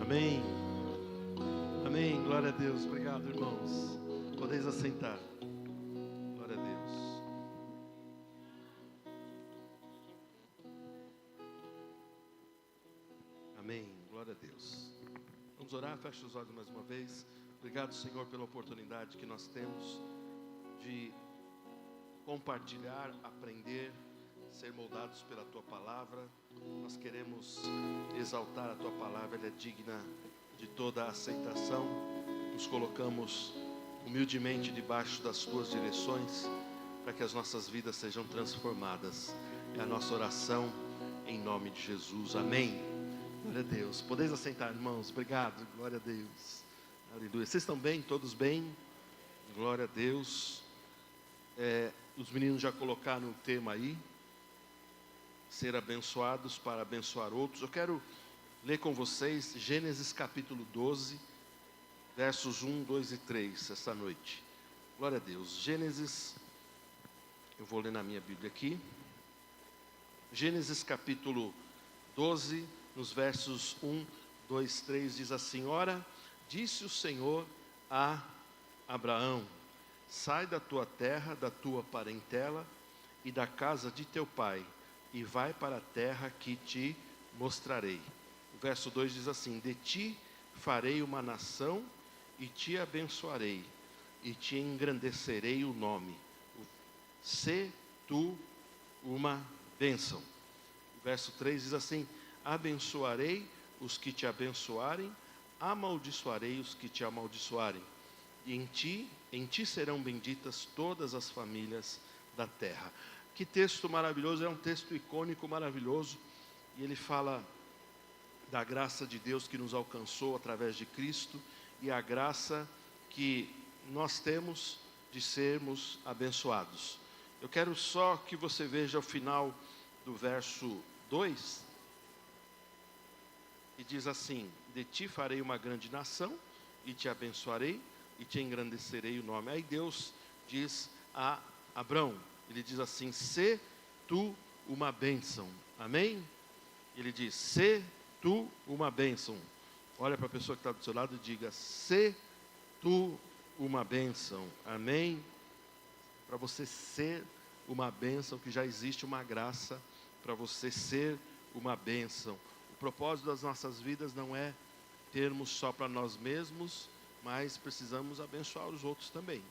Amém. Amém. Glória a Deus. Obrigado, irmãos. Podeis assentar. Glória a Deus. Amém. Glória a Deus. Vamos orar. Feche os olhos mais uma vez. Obrigado, Senhor, pela oportunidade que nós temos de compartilhar, aprender, ser moldados pela Tua Palavra. Nós queremos exaltar a Tua Palavra, ela é digna de toda a aceitação. Nos colocamos humildemente debaixo das Tuas direções, para que as nossas vidas sejam transformadas. É a nossa oração, em nome de Jesus. Amém. Glória a Deus. Podeis assentar, irmãos. Obrigado. Glória a Deus. Aleluia. Vocês estão bem? Todos bem? Glória a Deus. Os meninos já colocaram o tema aí. Ser abençoados para abençoar outros. Eu quero ler com vocês Gênesis capítulo 12, versos 1, 2 e 3, esta noite. Glória a Deus. Gênesis, eu vou ler na minha Bíblia aqui. Gênesis capítulo 12, nos versos 1, 2, 3, diz assim: Ora, disse o Senhor a Abraão: sai da tua terra, da tua parentela e da casa de teu pai, e vai para a terra que te mostrarei. O verso 2 diz assim: de ti farei uma nação e te abençoarei, e te engrandecerei o nome. Sê tu uma bênção. O verso 3 diz assim: abençoarei os que te abençoarem, amaldiçoarei os que te amaldiçoarem. E em ti serão benditas todas as famílias da terra. Que texto maravilhoso, é um texto icônico, maravilhoso. E ele fala da graça de Deus que nos alcançou através de Cristo, e a graça que nós temos de sermos abençoados. Eu quero só que você veja o final do verso 2, e diz assim: de ti farei uma grande nação, e te abençoarei, e te engrandecerei o nome. Aí Deus diz a Abrão, ele diz assim: sê tu uma bênção. Amém? Ele diz: sê tu uma bênção. Olha para a pessoa que está do seu lado e diga: sê tu uma bênção. Amém? Para você ser uma bênção, que já existe uma graça para você ser uma bênção. O propósito das nossas vidas não é termos só para nós mesmos, mas precisamos abençoar os outros também.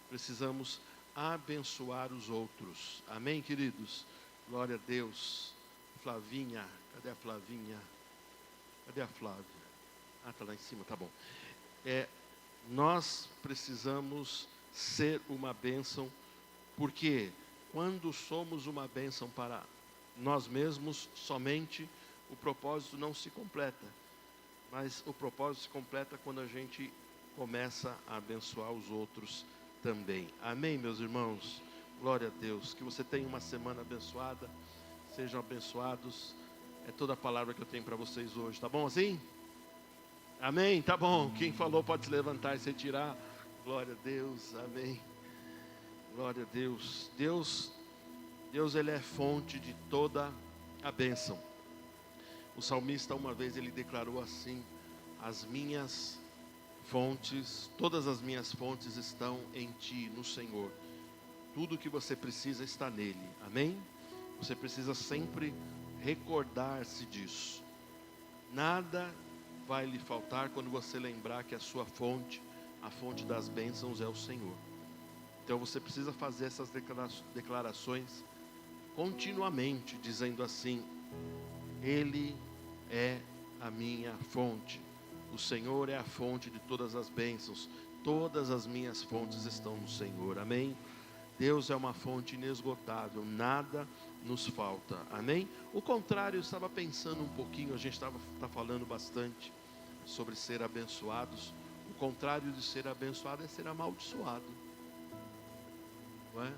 Precisamos abençoar os outros. Amém, queridos? Glória a Deus. Flavinha, cadê a Flavinha? Cadê a Flávia? Ah, está lá em cima, tá bom. Nós precisamos ser uma bênção, porque quando somos uma bênção para nós mesmos somente, o propósito não se completa. Mas o propósito se completa quando a gente começa a abençoar os outros também. Amém, meus irmãos? Glória a Deus. Que você tenha uma semana abençoada. Sejam abençoados. É toda a palavra que eu tenho para vocês hoje. Tá bom assim? Amém? Tá bom. Quem falou pode se levantar e se retirar. Glória a Deus. Amém. Glória a Deus. Deus, ele é fonte de toda a bênção. O salmista uma vez ele declarou assim: as minhas fontes, todas as minhas fontes estão em ti, no Senhor. Tudo que você precisa está nele. Amém? Você precisa sempre recordar-se disso. Nada vai lhe faltar quando você lembrar que a sua fonte, a fonte das bênçãos, é o Senhor. Então você precisa fazer essas declarações continuamente, dizendo assim: Ele é a minha fonte. O Senhor é a fonte de todas as bênçãos. Todas as minhas fontes estão no Senhor. Amém? Deus é uma fonte inesgotável. Nada nos falta. Amém? O contrário, eu estava pensando um pouquinho. A gente está falando bastante sobre ser abençoados. O contrário de ser abençoado é ser amaldiçoado. Não é?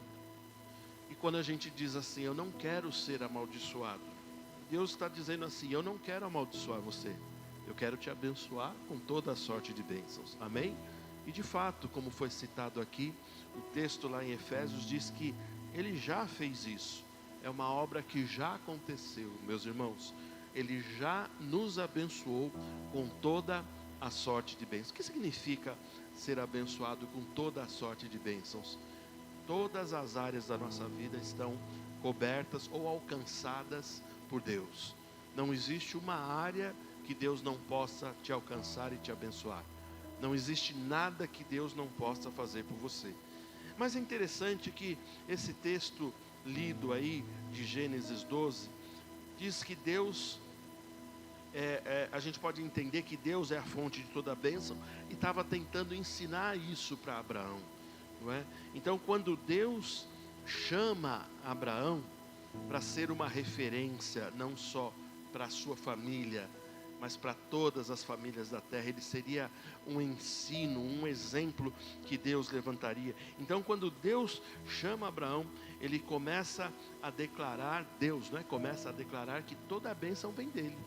E quando a gente diz assim: eu não quero ser amaldiçoado, Deus está dizendo assim: eu não quero amaldiçoar você, eu quero te abençoar com toda a sorte de bênçãos. Amém? E de fato, como foi citado aqui, o texto lá em Efésios diz que Ele já fez isso. É uma obra que já aconteceu, meus irmãos. Ele já nos abençoou com toda a sorte de bênçãos. O que significa ser abençoado com toda a sorte de bênçãos? Todas as áreas da nossa vida estão cobertas ou alcançadas por Deus. Não existe uma área que Deus não possa te alcançar e te abençoar. Não existe nada que Deus não possa fazer por você. Mas é interessante que esse texto lido aí, de Gênesis 12, diz que Deus, a gente pode entender que Deus é a fonte de toda a bênção, e estava tentando ensinar isso para Abraão, não é? Então, quando Deus chama Abraão para ser uma referência, não só para a sua família, mas para todas as famílias da terra, ele seria um ensino, um exemplo que Deus levantaria. Então, quando Deus chama Abraão, ele começa a declarar, Deus, não é? Começa a declarar que toda a bênção vem dele.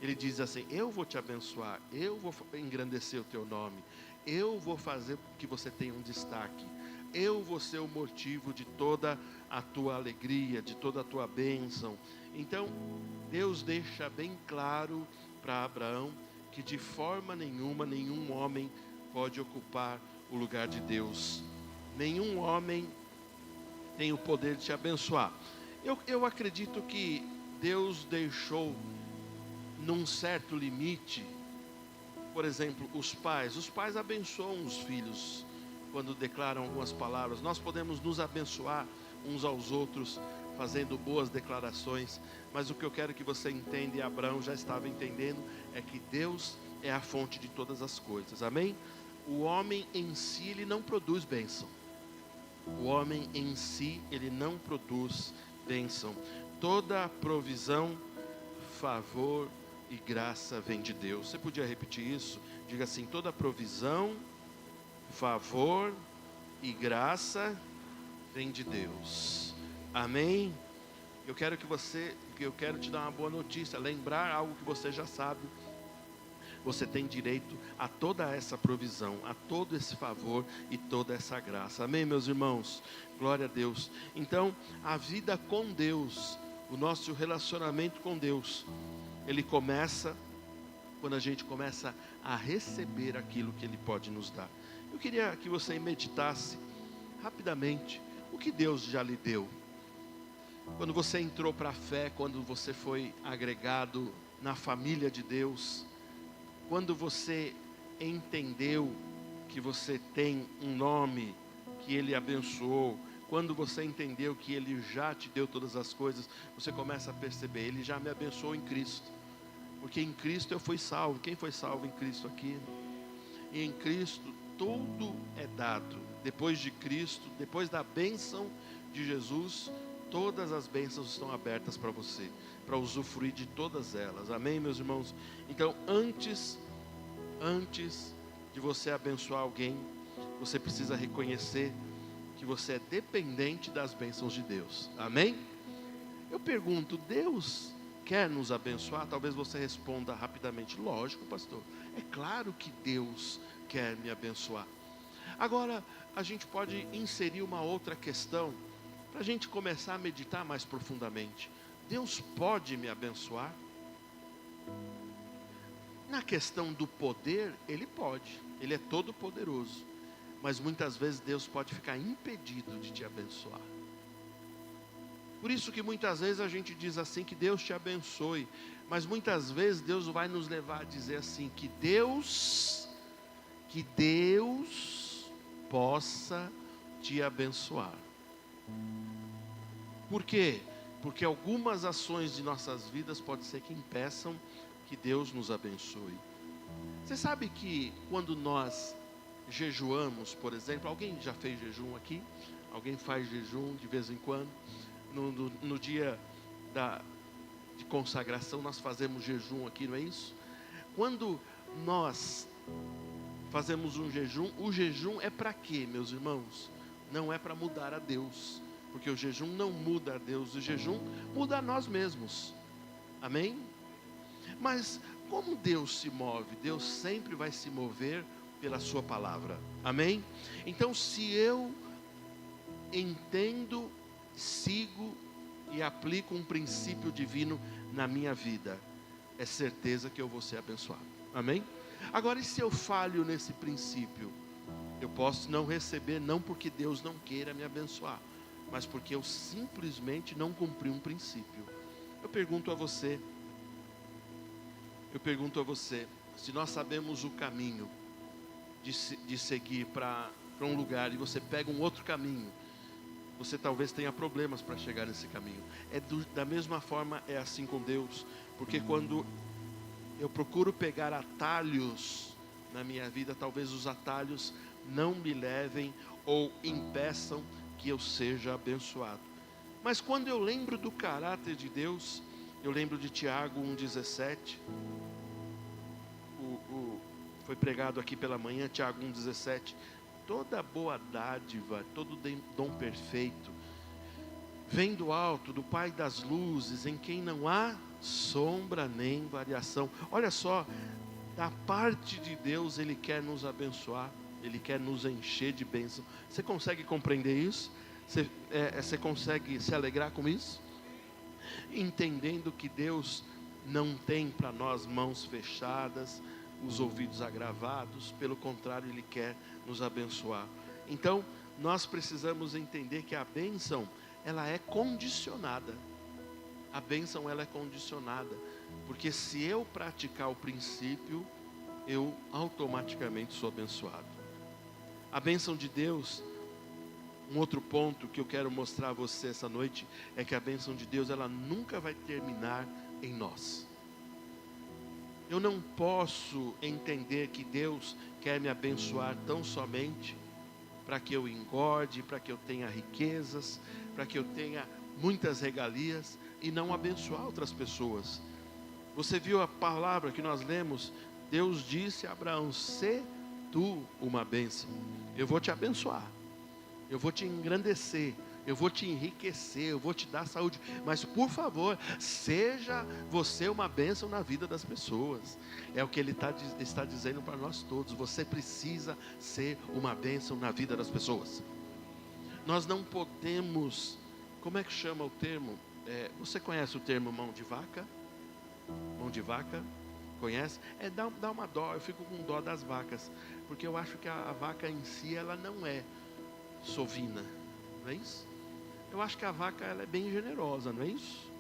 Ele diz assim: eu vou te abençoar, eu vou engrandecer o teu nome, eu vou fazer que você tenha um destaque, eu vou ser o motivo de toda a tua alegria, de toda a tua bênção. Então, Deus deixa bem claro para Abraão que de forma nenhuma, nenhum homem pode ocupar o lugar de Deus. Nenhum homem tem o poder de te abençoar. Eu acredito que Deus deixou num certo limite. Por exemplo, os pais abençoam os filhos quando declaram algumas palavras. Nós podemos nos abençoar uns aos outros fazendo boas declarações, mas o que eu quero que você entenda, e Abraão já estava entendendo, é que Deus é a fonte de todas as coisas, amém? O homem em si, ele não produz bênção. O homem em si, ele não produz bênção. Toda provisão, favor e graça vem de Deus. Você podia repetir isso? Diga assim: toda provisão, favor e graça vem de Deus. Amém? Eu quero te dar uma boa notícia, lembrar algo que você já sabe. Você tem direito a toda essa provisão, a todo esse favor e toda essa graça. Amém, meus irmãos? Glória a Deus. Então, a vida com Deus, o nosso relacionamento com Deus, ele começa quando a gente começa a receber aquilo que Ele pode nos dar. Eu queria que você meditasse rapidamente o que Deus já lhe deu. Quando você entrou para a fé, quando você foi agregado na família de Deus, quando você entendeu que você tem um nome que Ele abençoou, quando você entendeu que Ele já te deu todas as coisas, você começa a perceber: Ele já me abençoou em Cristo, porque em Cristo eu fui salvo. Quem foi salvo em Cristo aqui? E em Cristo tudo é dado. Depois de Cristo, depois da bênção de Jesus, todas as bênçãos estão abertas para você, para usufruir de todas elas. Amém, meus irmãos? Então, antes de você abençoar alguém, você precisa reconhecer que você é dependente das bênçãos de Deus. Amém? Eu pergunto: Deus quer nos abençoar? Talvez você responda rapidamente: lógico, pastor, é claro que Deus quer me abençoar. Agora, a gente pode inserir uma outra questão, para a gente começar a meditar mais profundamente. Deus pode me abençoar? Na questão do poder, Ele pode, Ele é todo poderoso, mas muitas vezes Deus pode ficar impedido de te abençoar. Por isso que muitas vezes a gente diz assim, que Deus te abençoe, mas muitas vezes Deus vai nos levar a dizer assim, que Deus possa te abençoar. Por quê? Porque algumas ações de nossas vidas pode ser que impeçam que Deus nos abençoe. Você sabe que quando nós jejuamos, por exemplo, alguém já fez jejum aqui? Alguém faz jejum de vez em quando? No dia de consagração nós fazemos jejum aqui, não é isso? Quando nós fazemos um jejum, o jejum é para quê, meus irmãos? Não é para mudar a Deus, porque o jejum não muda a Deus, o jejum muda a nós mesmos. Amém? Mas como Deus se move? Deus sempre vai se mover pela sua palavra. Amém? Então, se eu entendo, sigo e aplico um princípio divino na minha vida, é certeza que eu vou ser abençoado. Amém? Agora, e se eu falho nesse princípio? Eu posso não receber, não porque Deus não queira me abençoar, mas porque eu simplesmente não cumpri um princípio. Eu pergunto a você, se nós sabemos o caminho de seguir para um lugar e você pega um outro caminho, você talvez tenha problemas para chegar nesse caminho. Da mesma forma é assim com Deus, porque quando eu procuro pegar atalhos na minha vida, talvez os atalhos não me levem ou impeçam que eu seja abençoado. Mas quando eu lembro do caráter de Deus, eu lembro de Tiago 1,17, foi pregado aqui pela manhã, Tiago 1,17, toda boa dádiva, todo dom perfeito, vem do alto, do Pai das luzes, em quem não há sombra nem variação. Olha só, da parte de Deus, Ele quer nos abençoar, Ele quer nos encher de bênção. Você consegue compreender isso? Você consegue se alegrar com isso? Entendendo que Deus não tem para nós mãos fechadas, os ouvidos agravados, pelo contrário, Ele quer nos abençoar. Então, nós precisamos entender que a bênção, ela é condicionada. A bênção, ela é condicionada, porque se eu praticar o princípio, eu automaticamente sou abençoado. A bênção de Deus, um outro ponto que eu quero mostrar a você essa noite, é que a bênção de Deus, ela nunca vai terminar em nós. Eu não posso entender que Deus quer me abençoar tão somente para que eu engorde, para que eu tenha riquezas, para que eu tenha muitas regalias e não abençoar outras pessoas. Você viu a palavra que nós lemos? Deus disse a Abraão: "Se tu uma bênção, eu vou te abençoar, eu vou te engrandecer, eu vou te enriquecer, eu vou te dar saúde, mas por favor, seja você uma bênção na vida das pessoas." É o que Ele está dizendo para nós todos. Você precisa ser uma bênção na vida das pessoas. Nós não podemos, como é que chama o termo? Você conhece o termo mão de vaca? Mão de vaca? Conhece? Dá uma dó, eu fico com dó das vacas, porque eu acho que a vaca em si, ela não é sovina, não é isso? Eu acho que a vaca, ela é bem generosa, não é isso?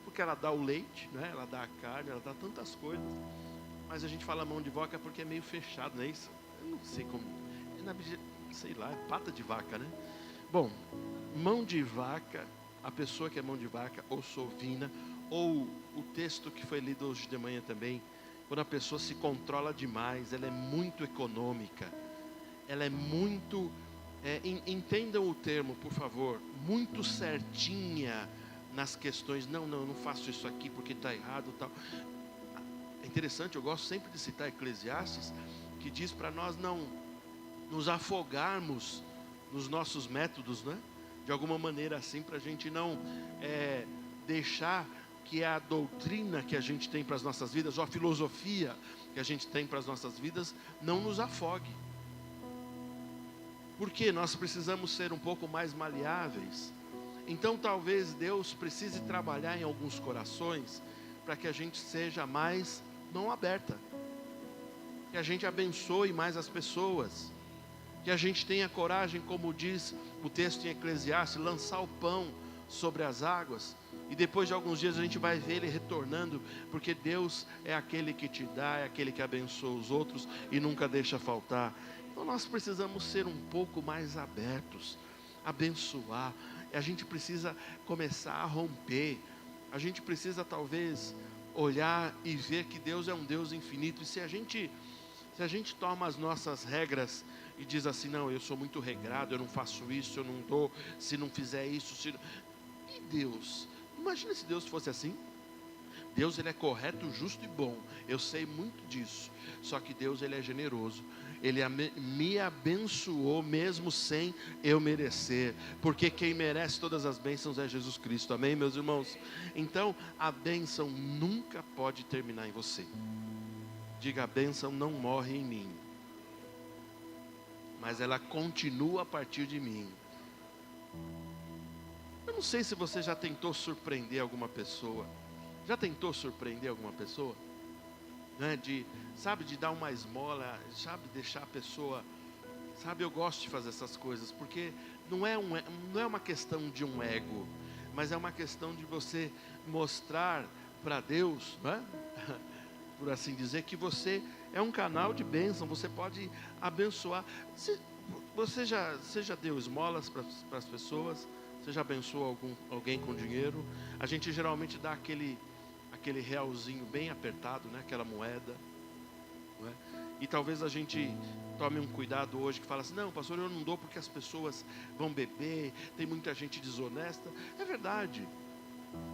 Porque ela dá o leite, né? Ela dá a carne, ela dá tantas coisas. Mas a gente fala mão de vaca porque é meio fechado, não é isso? Eu não sei como, sei lá, é pata de vaca, né? Bom, mão de vaca, a pessoa que é mão de vaca ou sovina, ou o texto que foi lido hoje de manhã também, quando a pessoa se controla demais, ela é muito econômica, ela é muito, entendam o termo, por favor, muito certinha nas questões. Não faço isso aqui porque está errado, tal. É interessante, eu gosto sempre de citar Eclesiastes, que diz para nós não nos afogarmos nos nossos métodos, né? De alguma maneira assim, para a gente não deixar que a doutrina que a gente tem para as nossas vidas, ou a filosofia que a gente tem para as nossas vidas, não nos afogue. Porque nós precisamos ser um pouco mais maleáveis. Então talvez Deus precise trabalhar em alguns corações, para que a gente seja mais mão aberta, que a gente abençoe mais as pessoas, que a gente tenha coragem, como diz o texto em Eclesiastes, lançar o pão sobre as águas, e depois de alguns dias a gente vai ver ele retornando, porque Deus é aquele que te dá, é aquele que abençoa os outros e nunca deixa faltar. Então nós precisamos ser um pouco mais abertos, abençoar. A gente precisa começar a romper, a gente precisa talvez olhar e ver que Deus é um Deus infinito. E se a gente toma as nossas regras e diz assim: não, eu sou muito regrado, eu não faço isso, eu não dou, se não fizer isso, E Deus? Imagina se Deus fosse assim. Deus, Ele é correto, justo e bom, eu sei muito disso. Só que Deus, Ele é generoso. Ele me abençoou mesmo sem eu merecer, porque quem merece todas as bênçãos é Jesus Cristo. Amém, meus irmãos? Então a bênção nunca pode terminar em você. Diga: a bênção não morre em mim, mas ela continua a partir de mim. não sei se você já tentou surpreender alguma pessoa. Já tentou surpreender alguma pessoa? Né? De dar uma esmola, sabe, deixar a pessoa... Sabe, eu gosto de fazer essas coisas, porque não é uma questão de um ego, mas é uma questão de você mostrar para Deus, né? Por assim dizer, que você é um canal de bênção, você pode abençoar. Você já deu esmolas para as pessoas? Você já abençoou alguém com dinheiro? A gente geralmente dá aquele realzinho bem apertado, né? Aquela moeda. Não é? E talvez a gente tome um cuidado hoje que fala assim, não, pastor, eu não dou porque as pessoas vão beber, tem muita gente desonesta. É verdade.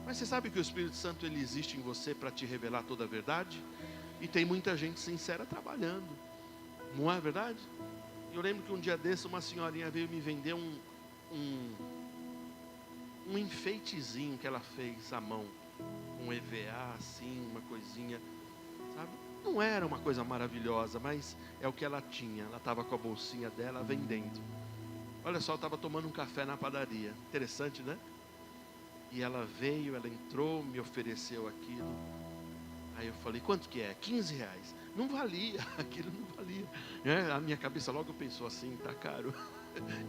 Mas você sabe que o Espírito Santo ele existe em você para te revelar toda a verdade? E tem muita gente sincera trabalhando. Não é verdade? Eu lembro que um dia desse uma senhorinha veio me vender um enfeitezinho que ela fez à mão. Um EVA assim, uma coisinha, sabe? Não era uma coisa maravilhosa, mas é o que ela tinha. Ela estava com a bolsinha dela vendendo. Olha só, eu estava tomando um café na padaria. Interessante, né? E ela veio, ela entrou, me ofereceu aquilo. Aí eu falei, quanto que é? 15 reais. Não valia, aquilo não valia. A minha cabeça logo pensou assim, tá caro.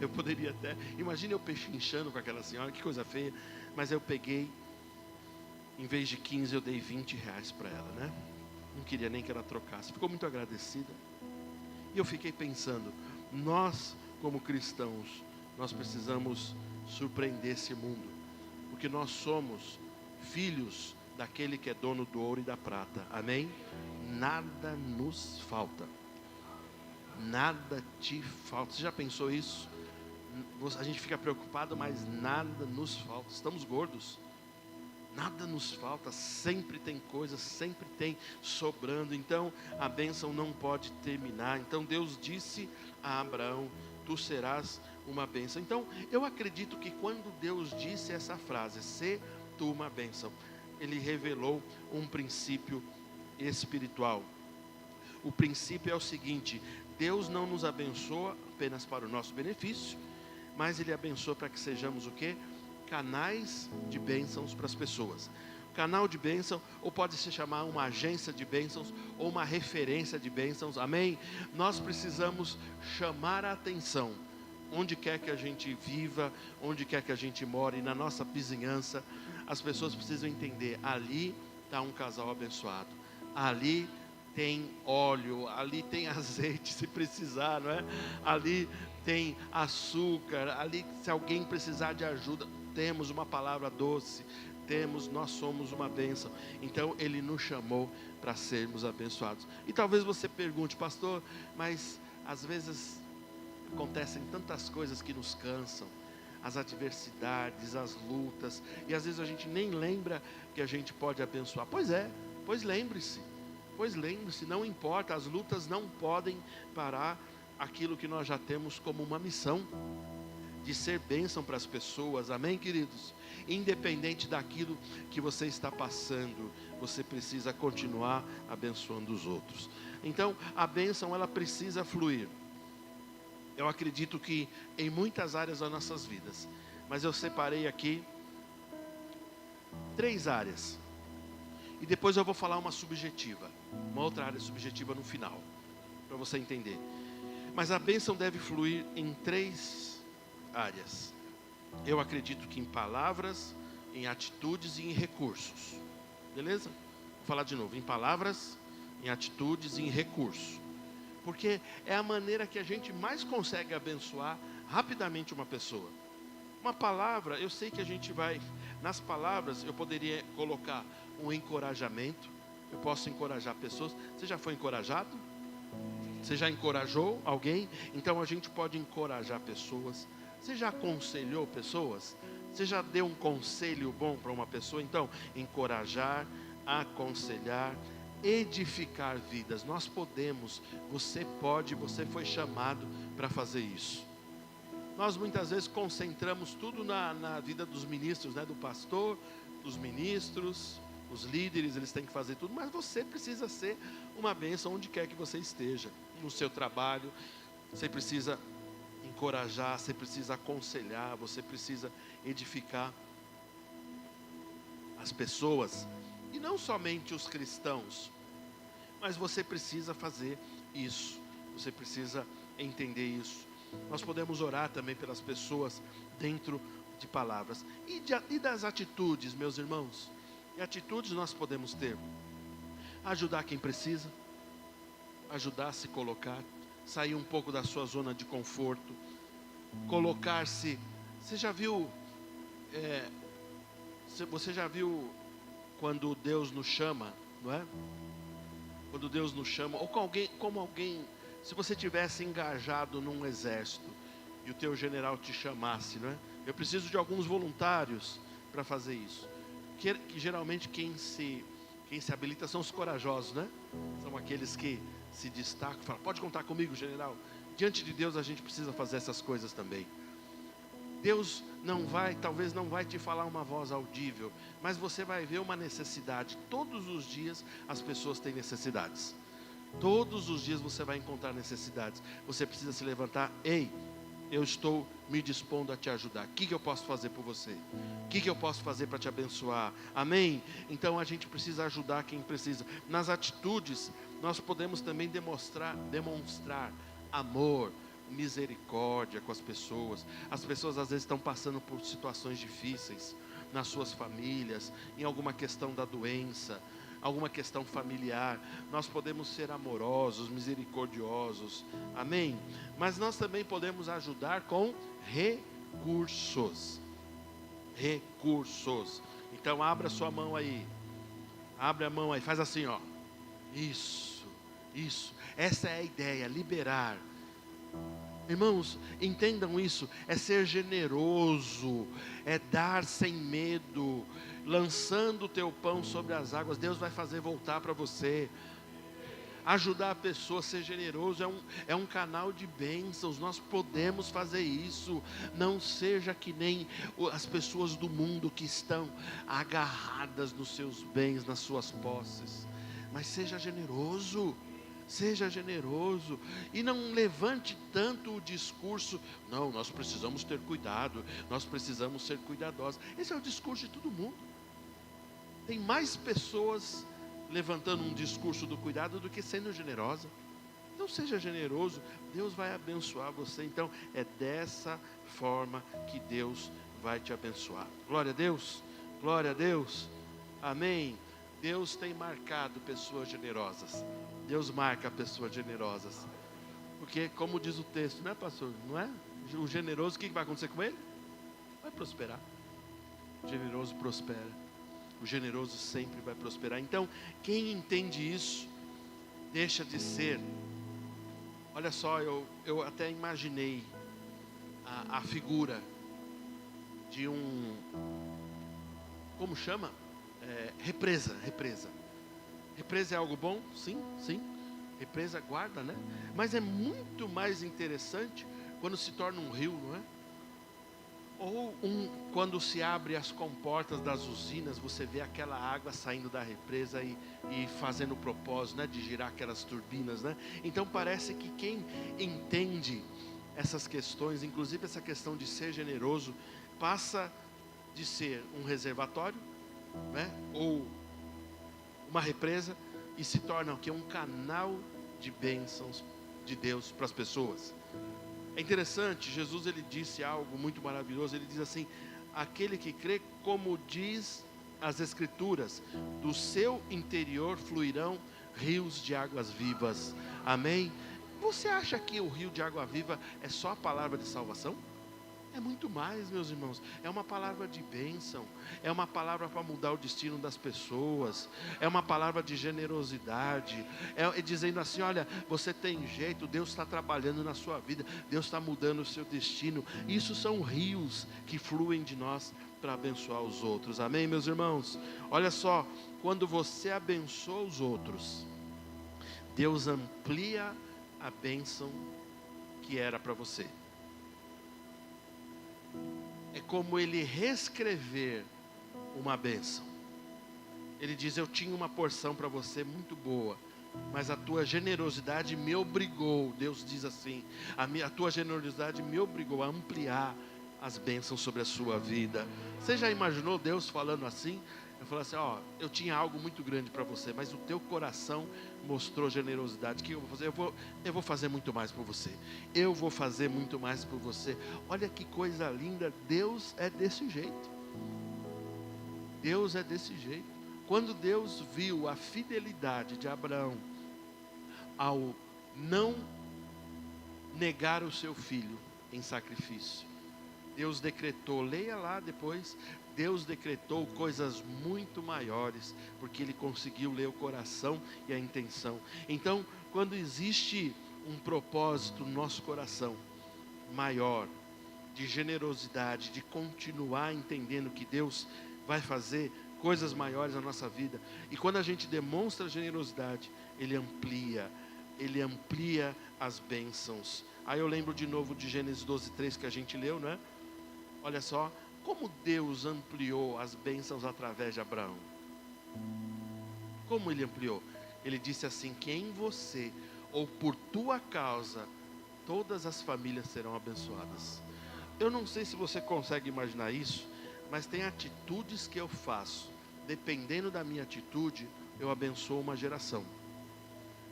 Eu poderia até... Imagina eu pechinchando com aquela senhora, que coisa feia. Mas eu peguei, em vez de 15, eu dei 20 reais para ela, né? Não queria nem que ela trocasse. Ficou muito agradecida. E eu fiquei pensando, nós como cristãos, nós precisamos surpreender esse mundo. Porque nós somos filhos daquele que é dono do ouro e da prata. Amém? Nada nos falta. Nada te falta. Você já pensou isso? A gente fica preocupado, mas nada nos falta. Estamos gordos. Nada nos falta, sempre tem coisa, sempre tem sobrando. Então a bênção não pode terminar. Então Deus disse a Abraão, tu serás uma bênção. Então eu acredito que quando Deus disse essa frase, sê tu uma bênção, Ele revelou um princípio espiritual. O princípio é o seguinte: Deus não nos abençoa apenas para o nosso benefício, mas Ele abençoa para que sejamos o quê? Canais de bênçãos para as pessoas. Canal de bênção, ou pode se chamar uma agência de bênçãos, ou uma referência de bênçãos, amém? Nós precisamos chamar a atenção, onde quer que a gente viva, onde quer que a gente more, na nossa vizinhança, as pessoas precisam entender, ali está um casal abençoado, ali tem óleo, ali tem azeite se precisar, não é? Ali tem açúcar, ali se alguém precisar de ajuda, temos uma palavra doce, nós somos uma bênção. Então Ele nos chamou para sermos abençoados. E talvez você pergunte, pastor, mas às vezes acontecem tantas coisas que nos cansam, as adversidades, as lutas, e às vezes a gente nem lembra que a gente pode abençoar. Pois lembre-se, não importa, as lutas não podem parar aquilo que nós já temos como uma missão, de ser bênção para as pessoas, amém, queridos? Independente daquilo que você está passando, você precisa continuar abençoando os outros. Então, a bênção, ela precisa fluir. Eu acredito que em muitas áreas das nossas vidas, mas eu separei aqui 3 áreas, e depois eu vou falar uma subjetiva, uma outra área subjetiva no final, para você entender. Mas a bênção deve fluir em 3 áreas. Eu acredito que em palavras, em atitudes e em recursos. Beleza? Vou falar de novo. Em palavras, em atitudes e em recursos. Porque é a maneira que a gente mais consegue abençoar rapidamente uma pessoa. Uma palavra, eu sei que a gente vai... Nas palavras, eu poderia colocar um encorajamento. Eu posso encorajar pessoas. Você já foi encorajado? Você já encorajou alguém? Então a gente pode encorajar pessoas. Você já aconselhou pessoas? Você já deu um conselho bom para uma pessoa? Então, encorajar, aconselhar, edificar vidas. Nós podemos, você pode, você foi chamado para fazer isso. Nós muitas vezes concentramos tudo na vida dos ministros, né? Do pastor, dos ministros, os líderes, eles têm que fazer tudo, mas você precisa ser uma bênção onde quer que você esteja, no seu trabalho. Você precisa encorajar, você precisa aconselhar, você precisa edificar as pessoas, e não somente os cristãos, mas você precisa fazer isso, você precisa entender isso. Nós podemos orar também pelas pessoas dentro de palavras. E das atitudes, meus irmãos? Que atitudes nós podemos ter? Ajudar quem precisa, ajudar a se colocar, sair um pouco da sua zona de conforto, colocar-se. Você já viu quando Deus nos chama, não é? Quando Deus nos chama, ou como alguém, se você tivesse engajado num exército e o teu general te chamasse, não é? Eu preciso de alguns voluntários para fazer isso. Que geralmente quem se habilita são os corajosos, né? São aqueles que se destacam, falam, pode contar comigo, general. Diante de Deus a gente precisa fazer essas coisas também. Deus talvez não vai te falar uma voz audível, mas você vai ver uma necessidade. Todos os dias as pessoas têm necessidades. Todos os dias você vai encontrar necessidades. Você precisa se levantar. Ei, eu estou me dispondo a te ajudar. O que eu posso fazer por você? O que eu posso fazer para te abençoar? Amém? Então a gente precisa ajudar quem precisa. Nas atitudes, nós podemos também demonstrar amor, misericórdia com as pessoas. As pessoas às vezes estão passando por situações difíceis nas suas famílias, em alguma questão da doença, alguma questão familiar. Nós podemos ser amorosos, misericordiosos, amém? Mas nós também podemos ajudar com recursos. Então abra sua mão aí, abre a mão aí, faz assim, ó. Isso, essa é a ideia, liberar. Irmãos, entendam isso, é ser generoso, é dar sem medo, lançando o teu pão sobre as águas. Deus vai fazer voltar para você. Ajudar a pessoa a ser generoso é um canal de bênçãos. Nós podemos fazer isso. Não seja que nem as pessoas do mundo que estão agarradas nos seus bens, nas suas posses, mas seja generoso. Seja generoso e não levante tanto o discurso, não, nós precisamos ter cuidado, nós precisamos ser cuidadosos. Esse é o discurso de todo mundo. Tem mais pessoas levantando um discurso do cuidado do que sendo generosa. Então seja generoso, Deus vai abençoar você. Então é dessa forma que Deus vai te abençoar. Glória a Deus, glória a Deus, amém. Deus tem marcado pessoas generosas. Deus marca pessoas generosas. Porque, como diz o texto, não é, pastor? Não é? O generoso, o que vai acontecer com ele? Vai prosperar. O generoso prospera. O generoso sempre vai prosperar. Então, quem entende isso, deixa de ser. Olha só, eu até imaginei a figura de um, como chama? Represa. Represa é algo bom? Sim. Represa guarda, né? Mas é muito mais interessante quando se torna um rio, não é? Ou quando se abre as comportas das usinas, você vê aquela água saindo da represa e fazendo o propósito, né, de girar aquelas turbinas, né? Então parece que quem entende essas questões, inclusive essa questão de ser generoso, passa de ser um reservatório, né, ou uma represa, e se torna o quê? Um canal de bênçãos de Deus para as pessoas. É interessante, Jesus ele disse algo muito maravilhoso. Ele diz assim: aquele que crê, como diz as Escrituras, do seu interior fluirão rios de águas vivas. Amém? Você acha que o rio de água viva é só a palavra de salvação? É muito mais, meus irmãos. É uma palavra de bênção, é uma palavra para mudar o destino das pessoas, é uma palavra de generosidade, é dizendo assim: olha, você tem jeito, Deus está trabalhando na sua vida, Deus está mudando o seu destino. Isso são rios que fluem de nós para abençoar os outros. Amém, meus irmãos? Olha só, quando você abençoa os outros, Deus amplia a bênção que era para você. É como ele reescrever uma bênção. Ele diz: eu tinha uma porção para você muito boa, mas a tua generosidade me obrigou. Deus diz assim: a tua generosidade me obrigou a ampliar as bênçãos sobre a sua vida. Você já imaginou Deus falando assim? Eu falo assim, ó, eu tinha algo muito grande para você, mas o teu coração mostrou generosidade. O que eu vou fazer? Eu vou fazer muito mais por você. Eu vou fazer muito mais por você. Olha que coisa linda. Deus é desse jeito. Deus é desse jeito. Quando Deus viu a fidelidade de Abraão ao não negar o seu filho em sacrifício, Deus decretou, leia lá depois, Deus decretou coisas muito maiores, porque Ele conseguiu ler o coração e a intenção. Então, quando existe um propósito no nosso coração maior, de generosidade, de continuar entendendo que Deus vai fazer coisas maiores na nossa vida, e quando a gente demonstra generosidade, Ele amplia as bênçãos. Aí eu lembro de novo de Gênesis 12:3 que a gente leu, né? Olha só, como Deus ampliou as bênçãos através de Abraão. Como Ele ampliou? Ele disse assim, que em você, ou por tua causa, todas as famílias serão abençoadas. Eu não sei se você consegue imaginar isso, mas tem atitudes que eu faço. Dependendo da minha atitude, eu abençoo uma geração.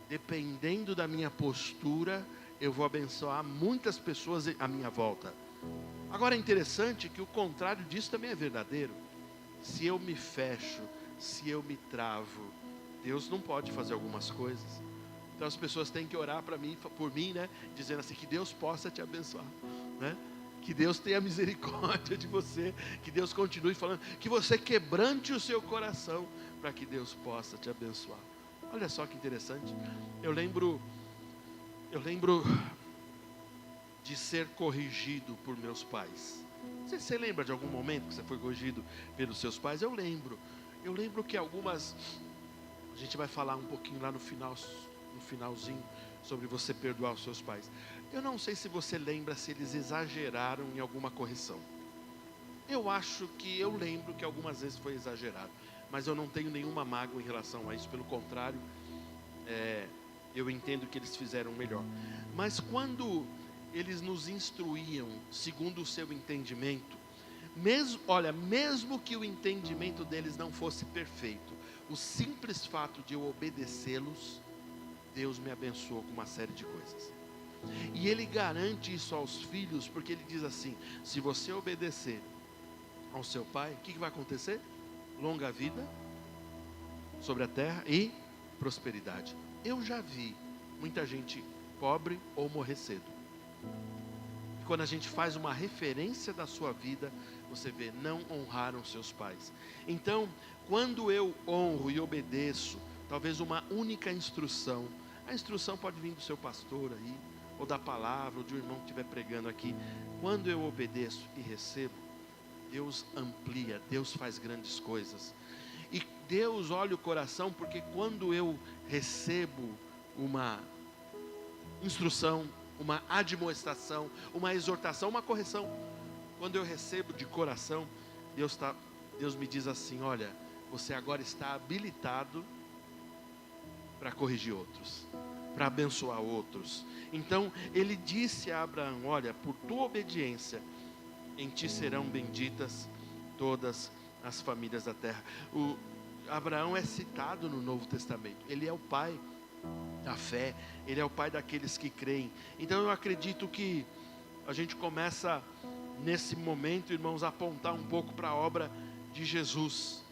Dependendo da minha postura, eu vou abençoar muitas pessoas à minha volta. Agora é interessante que o contrário disso também é verdadeiro. Se eu me fecho, se eu me travo, Deus não pode fazer algumas coisas. Então as pessoas têm que orar por mim, né? Dizendo assim, que Deus possa te abençoar, né? Que Deus tenha misericórdia de você, que Deus continue falando, que você quebrante o seu coração, para que Deus possa te abençoar. Olha só que interessante. Eu lembro de ser corrigido por meus pais. Você lembra de algum momento que você foi corrigido pelos seus pais? Eu lembro que algumas, a gente vai falar um pouquinho lá no finalzinho, sobre você perdoar os seus pais. Eu não sei se você lembra se eles exageraram em alguma correção. Eu acho que eu lembro que algumas vezes foi exagerado, mas eu não tenho nenhuma mágoa em relação a isso, pelo contrário, eu entendo que eles fizeram melhor. Mas quando eles nos instruíam segundo o seu entendimento, mesmo que o entendimento deles não fosse perfeito, o simples fato de eu obedecê-los, Deus me abençoou com uma série de coisas. E Ele garante isso aos filhos, porque Ele diz assim, se você obedecer ao seu pai, o que vai acontecer? Longa vida sobre a terra e prosperidade. Eu já vi muita gente pobre ou morrer cedo. Quando a gente faz uma referência da sua vida, você vê, não honraram seus pais. Então, quando eu honro e obedeço, talvez uma única instrução, a instrução pode vir do seu pastor aí, ou da palavra, ou de um irmão que estiver pregando aqui. Quando eu obedeço e recebo, Deus amplia, Deus faz grandes coisas. E Deus olha o coração, porque quando eu recebo uma instrução, uma admoestação, uma exortação, uma correção, quando eu recebo de coração, Deus me diz assim, olha, você agora está habilitado para corrigir outros, para abençoar outros. Então Ele disse a Abraão, olha, por tua obediência, em ti serão benditas todas as famílias da terra. Abraão é citado no Novo Testamento, ele é o pai da fé, ele é o pai daqueles que creem. Então eu acredito que a gente começa nesse momento, irmãos, a apontar um pouco para a obra de Jesus.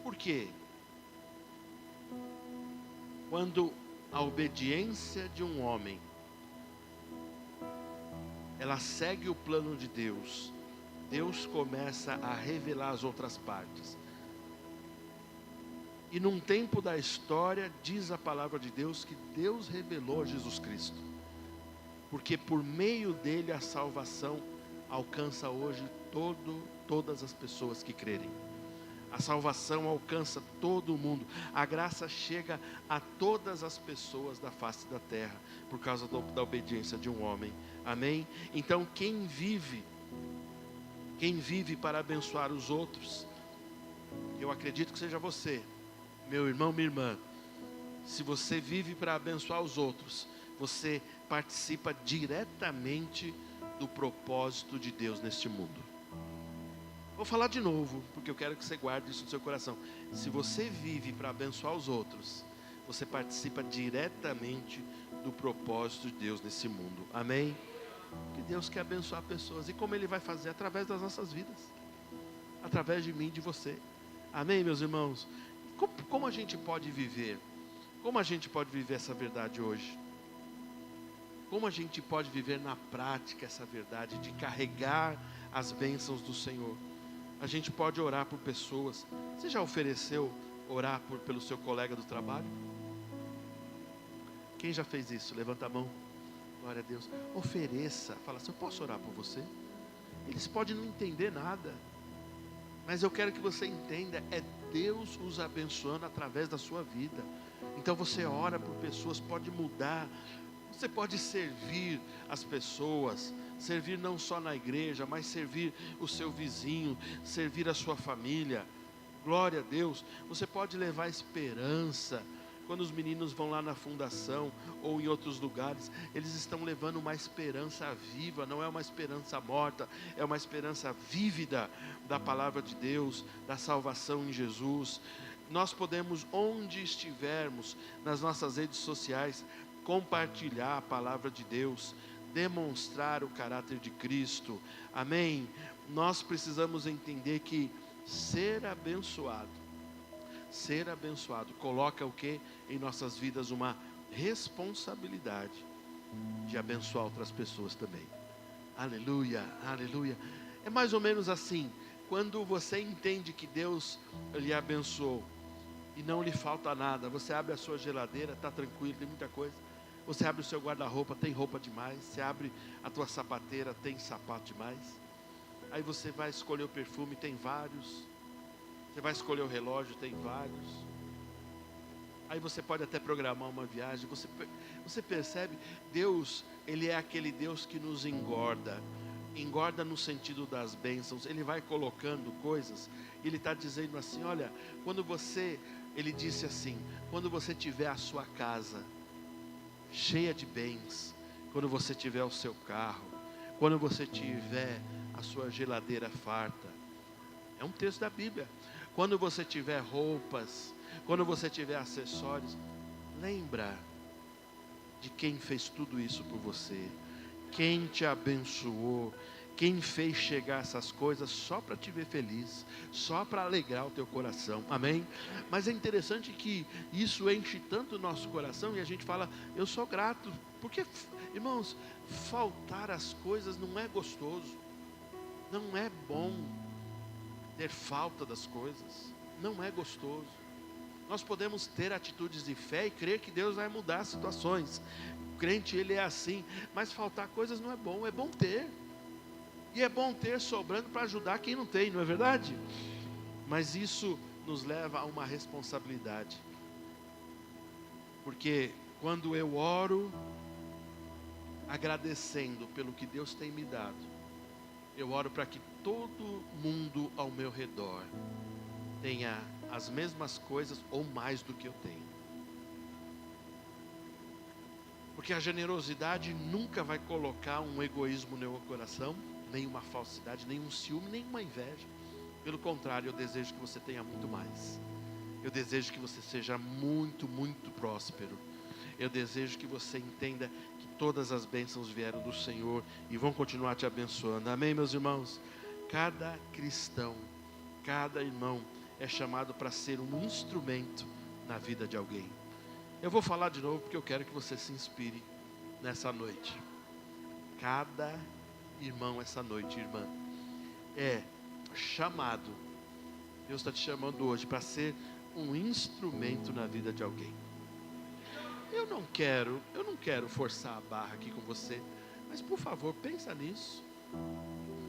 Por quê? Quando a obediência de um homem, ela segue o plano de Deus, Deus começa a revelar as outras partes. E num tempo da história, diz a palavra de Deus, que Deus revelou Jesus Cristo. Porque por meio dele a salvação alcança hoje todas as pessoas que crerem. A salvação alcança todo mundo. A graça chega a todas as pessoas da face da terra, por causa da obediência de um homem. Amém? Então quem vive para abençoar os outros, eu acredito que seja você, meu irmão, minha irmã. Se você vive para abençoar os outros, você participa diretamente do propósito de Deus neste mundo. Vou falar de novo, porque eu quero que você guarde isso no seu coração. Se você vive para abençoar os outros, você participa diretamente do propósito de Deus nesse mundo. Amém? Que Deus quer abençoar pessoas. E como Ele vai fazer? Através das nossas vidas. Através de mim e de você. Amém, meus irmãos? Como a gente pode viver? Como a gente pode viver essa verdade hoje? Como a gente pode viver na prática essa verdade de carregar as bênçãos do Senhor? A gente pode orar por pessoas. Você já ofereceu orar pelo seu colega do trabalho? Quem já fez isso? Levanta a mão. Glória a Deus. Ofereça. Fala assim, eu posso orar por você? Eles podem não entender nada, mas eu quero que você entenda, é Deus os abençoando através da sua vida. Então você ora por pessoas, pode mudar. Você pode servir as pessoas, servir não só na igreja, mas servir o seu vizinho, servir a sua família. Glória a Deus. Você pode levar esperança. Quando os meninos vão lá na fundação ou em outros lugares, eles estão levando uma esperança viva, não é uma esperança morta, é uma esperança vívida da palavra de Deus, da salvação em Jesus. Nós podemos, onde estivermos, nas nossas redes sociais, compartilhar a palavra de Deus, demonstrar o caráter de Cristo. Amém? Nós precisamos entender que ser abençoado coloca o que em nossas vidas? Uma responsabilidade de abençoar outras pessoas também. Aleluia, aleluia. É mais ou menos assim, quando você entende que Deus lhe abençoou e não lhe falta nada, você abre a sua geladeira, está tranquilo, tem muita coisa. Você abre o seu guarda-roupa, tem roupa demais. Você abre a tua sapateira, tem sapato demais. Aí você vai escolher o perfume, tem vários. Você vai escolher o relógio, tem vários. Aí você pode até programar uma viagem. Você percebe, Deus, Ele é aquele Deus que nos engorda. Engorda no sentido das bênçãos. Ele vai colocando coisas. Ele está dizendo assim, olha, Ele disse assim, quando você tiver a sua casa cheia de bens, quando você tiver o seu carro, quando você tiver a sua geladeira farta, é um texto da Bíblia. Quando você tiver roupas, quando você tiver acessórios, lembra de quem fez tudo isso por você, quem te abençoou, quem fez chegar essas coisas só para te ver feliz, só para alegrar o teu coração, amém? Mas é interessante que isso enche tanto o nosso coração e a gente fala, eu sou grato, porque, irmãos, faltar as coisas não é gostoso, não é bom ter falta das coisas, não é gostoso. Nós podemos ter atitudes de fé e crer que Deus vai mudar as situações, o crente ele é assim, mas faltar coisas não é bom ter. E é bom ter sobrando para ajudar quem não tem, não é verdade? Mas isso nos leva a uma responsabilidade. Porque quando eu oro agradecendo pelo que Deus tem me dado, eu oro para que todo mundo ao meu redor tenha as mesmas coisas ou mais do que eu tenho. Porque a generosidade nunca vai colocar um egoísmo no meu coração, nem uma falsidade, nem um ciúme, nem uma inveja. Pelo contrário, eu desejo que você tenha muito mais. Eu desejo que você seja muito, muito próspero. Eu desejo que você entenda que todas as bênçãos vieram do Senhor e vão continuar te abençoando. Amém, meus irmãos? Cada cristão, cada irmão é chamado para ser um instrumento na vida de alguém. Eu vou falar de novo porque eu quero que você se inspire nessa noite. Cada irmão essa noite, irmã, é chamado, Deus está te chamando hoje para ser um instrumento na vida de alguém. Eu não quero forçar a barra aqui com você, mas por favor, pensa nisso.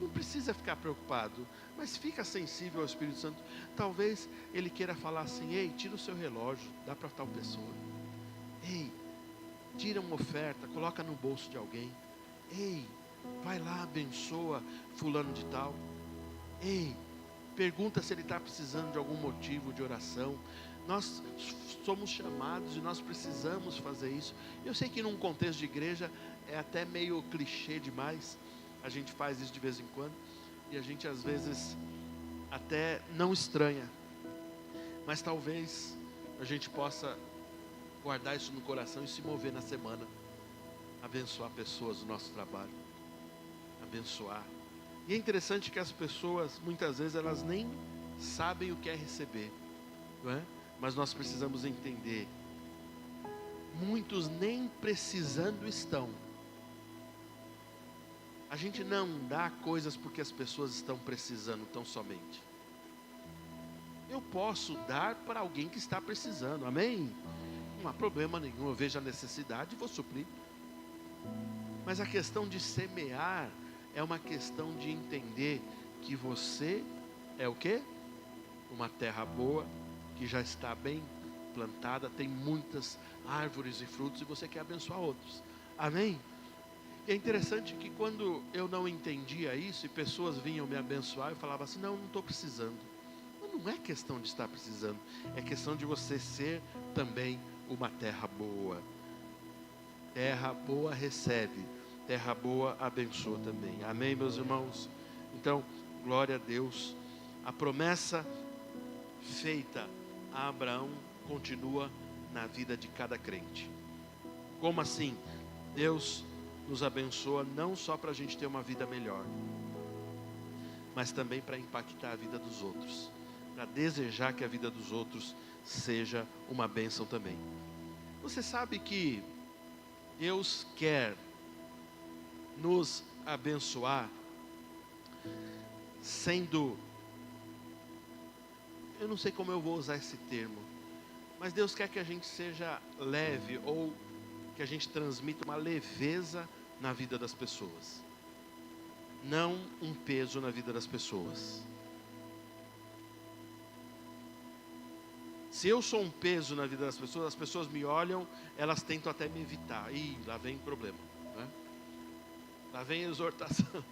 Não precisa ficar preocupado, mas fica sensível ao Espírito Santo. Talvez Ele queira falar assim, ei, tira o seu relógio, dá para tal pessoa. Ei, tira uma oferta, coloca no bolso de alguém. Ei, vai lá, abençoa fulano de tal. Ei, pergunta se ele está precisando de algum motivo de oração. Nós somos chamados e nós precisamos fazer isso. Eu sei que num contexto de igreja é até meio clichê demais a gente faz isso de vez em quando, e a gente às vezes até não estranha, mas talvez a gente possa guardar isso no coração e se mover na semana, abençoar pessoas do nosso trabalho, abençoar. E é interessante que as pessoas, muitas vezes, elas nem sabem o que é receber, não é? Mas nós precisamos entender, muitos nem precisando estão. A gente não dá coisas porque as pessoas estão precisando tão somente. Eu posso dar para alguém que está precisando, amém? Não há problema nenhum, eu vejo a necessidade e vou suprir. Mas a questão de semear é uma questão de entender que você é o quê? Uma terra boa, que já está bem plantada, tem muitas árvores e frutos e você quer abençoar outros, amém? E é interessante que quando eu não entendia isso e pessoas vinham me abençoar, eu falava assim, não estou precisando. Não é questão de estar precisando, é questão de você ser também uma terra boa. Terra boa recebe, terra boa abençoa também, amém, meus irmãos? Então, glória a Deus. A promessa feita a Abraão continua na vida de cada crente. Como assim? Deus nos abençoa não só para a gente ter uma vida melhor, mas também para impactar a vida dos outros, para desejar que a vida dos outros seja uma bênção também. Você sabe que Deus quer nos abençoar sendo, eu não sei como eu vou usar esse termo, mas Deus quer que a gente seja leve, ou que a gente transmita uma leveza na vida das pessoas, não um peso na vida das pessoas. Se eu sou um peso na vida das pessoas, as pessoas me olham, elas tentam até me evitar. Ih, lá vem problema, né? Lá vem exortação,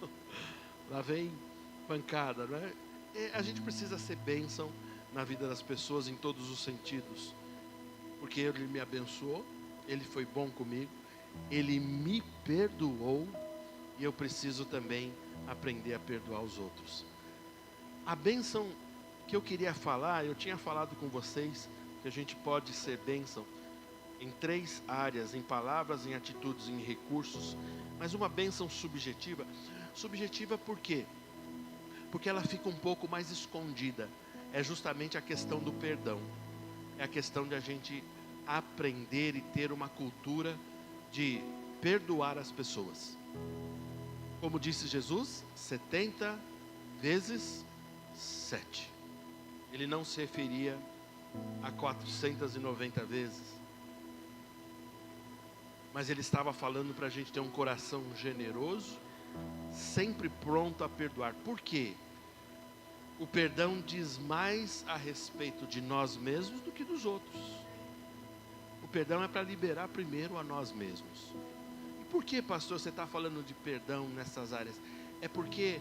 lá vem pancada, né? E a gente precisa ser bênção na vida das pessoas em todos os sentidos, porque Ele me abençoou, Ele foi bom comigo, Ele me perdoou, e eu preciso também aprender a perdoar os outros. A bênção que eu queria falar, eu tinha falado com vocês, que a gente pode ser bênção em 3 áreas, em palavras, em atitudes, em recursos, mas uma bênção subjetiva. Subjetiva por quê? Porque ela fica um pouco mais escondida. É justamente a questão do perdão. É a questão de a gente aprender e ter uma cultura de perdoar as pessoas. Como disse Jesus, 70 vezes 7. Ele não se referia a 490 vezes. Mas ele estava falando para a gente ter um coração generoso, sempre pronto a perdoar. Por quê? O perdão diz mais a respeito de nós mesmos do que dos outros. O perdão é para liberar primeiro a nós mesmos. E por que, pastor, você está falando de perdão nessas áreas? É porque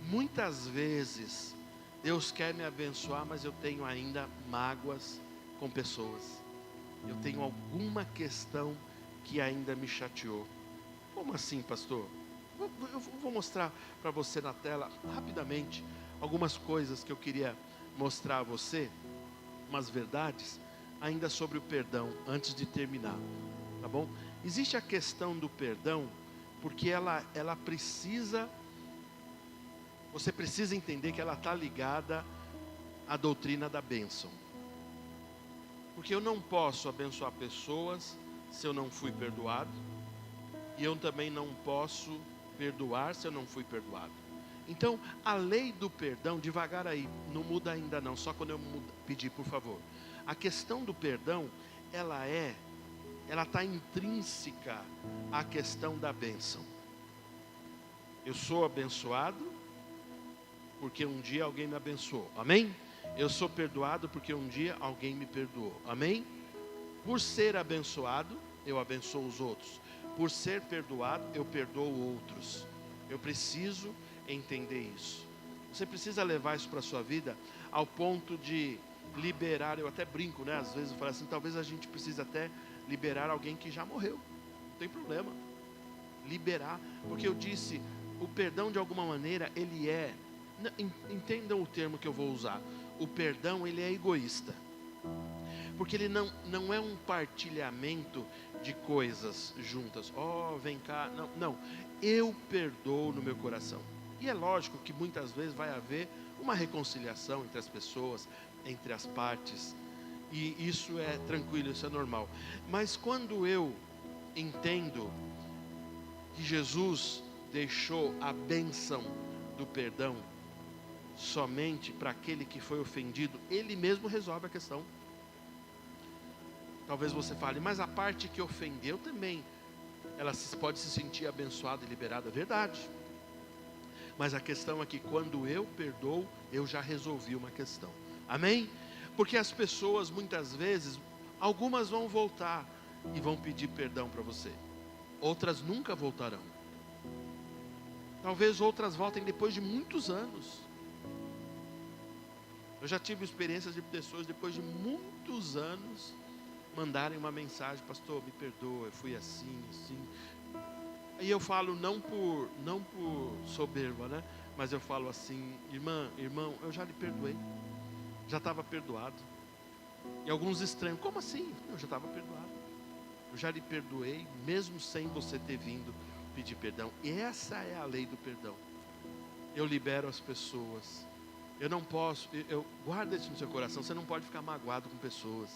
muitas vezes Deus quer me abençoar, mas eu tenho ainda mágoas com pessoas. Eu tenho alguma questão que ainda me chateou. Como assim, pastor? Eu vou mostrar para você na tela, rapidamente, algumas coisas que eu queria mostrar a você, umas verdades, ainda sobre o perdão, antes de terminar, tá bom? Existe a questão do perdão, porque ela precisa... Você precisa entender que ela está ligada à doutrina da bênção. Porque eu não posso abençoar pessoas se eu não fui perdoado. E eu também não posso perdoar se eu não fui perdoado. Então, a lei do perdão, devagar aí, não muda ainda não, só quando eu pedir, por favor. A questão do perdão, ela está intrínseca à questão da bênção. Eu sou abençoado porque um dia alguém me abençoou, amém? Eu sou perdoado porque um dia alguém me perdoou, amém? Por ser abençoado, eu abençoo os outros. Por ser perdoado, eu perdoo outros. Eu preciso entender isso. Você precisa levar isso para a sua vida ao ponto de liberar. Eu até brinco, né? Às vezes eu falo assim, talvez a gente precise até liberar alguém que já morreu. Não tem problema. Liberar, porque eu disse, o perdão de alguma maneira, ele é, entendam o termo que eu vou usar, o perdão ele é egoísta, porque ele não é um partilhamento de coisas juntas, vem cá, não, eu perdoo no meu coração, e é lógico que muitas vezes vai haver uma reconciliação entre as pessoas, entre as partes, e isso é tranquilo, isso é normal, mas quando eu entendo que Jesus deixou a bênção do perdão somente para aquele que foi ofendido, ele mesmo resolve a questão. Talvez você fale, mas a parte que ofendeu também, ela pode se sentir abençoada e liberada, verdade. Mas a questão é que quando eu perdoo, eu já resolvi uma questão. Amém? Porque as pessoas muitas vezes, algumas vão voltar e vão pedir perdão para você. Outras nunca voltarão. Talvez outras voltem depois de muitos anos. Eu já tive experiências de pessoas depois de muitos anos mandarem uma mensagem, pastor, me perdoa, eu fui assim. Aí eu falo não por soberba, né? Mas eu falo assim, irmão, eu já lhe perdoei. Já estava perdoado. E alguns estranham, como assim? Eu já estava perdoado. Eu já lhe perdoei, mesmo sem você ter vindo pedir perdão. E essa é a lei do perdão. Eu libero as pessoas. Eu não posso, guarda isso no seu coração, você não pode ficar magoado com pessoas.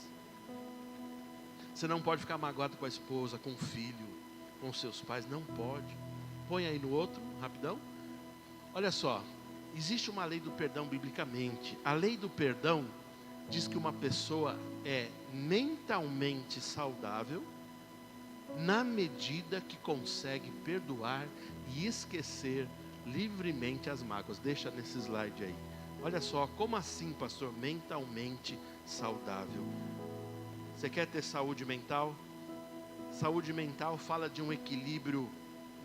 Você não pode ficar magoado com a esposa, com o filho, com os seus pais, não pode. Põe aí no outro, rapidão. Olha só, existe uma lei do perdão biblicamente. A lei do perdão diz que uma pessoa é mentalmente saudável na medida que consegue perdoar e esquecer livremente as mágoas. Deixa nesse slide aí. Olha só, como assim, pastor? Mentalmente saudável. Você quer ter saúde mental? Saúde mental fala de um equilíbrio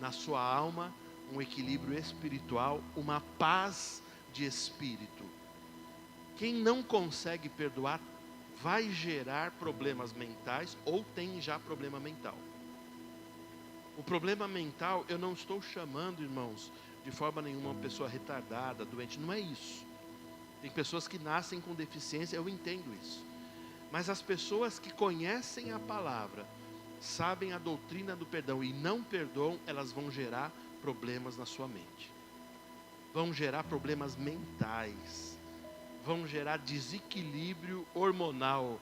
na sua alma, um equilíbrio espiritual, uma paz de espírito. Quem não consegue perdoar vai gerar problemas mentais ou tem já problema mental. O problema mental, eu não estou chamando, irmãos, de forma nenhuma uma pessoa retardada, doente, não é isso. Tem pessoas que nascem com deficiência, eu entendo isso. Mas as pessoas que conhecem a palavra, sabem a doutrina do perdão e não perdoam, elas vão gerar problemas na sua mente. Vão gerar problemas mentais. Vão gerar desequilíbrio hormonal.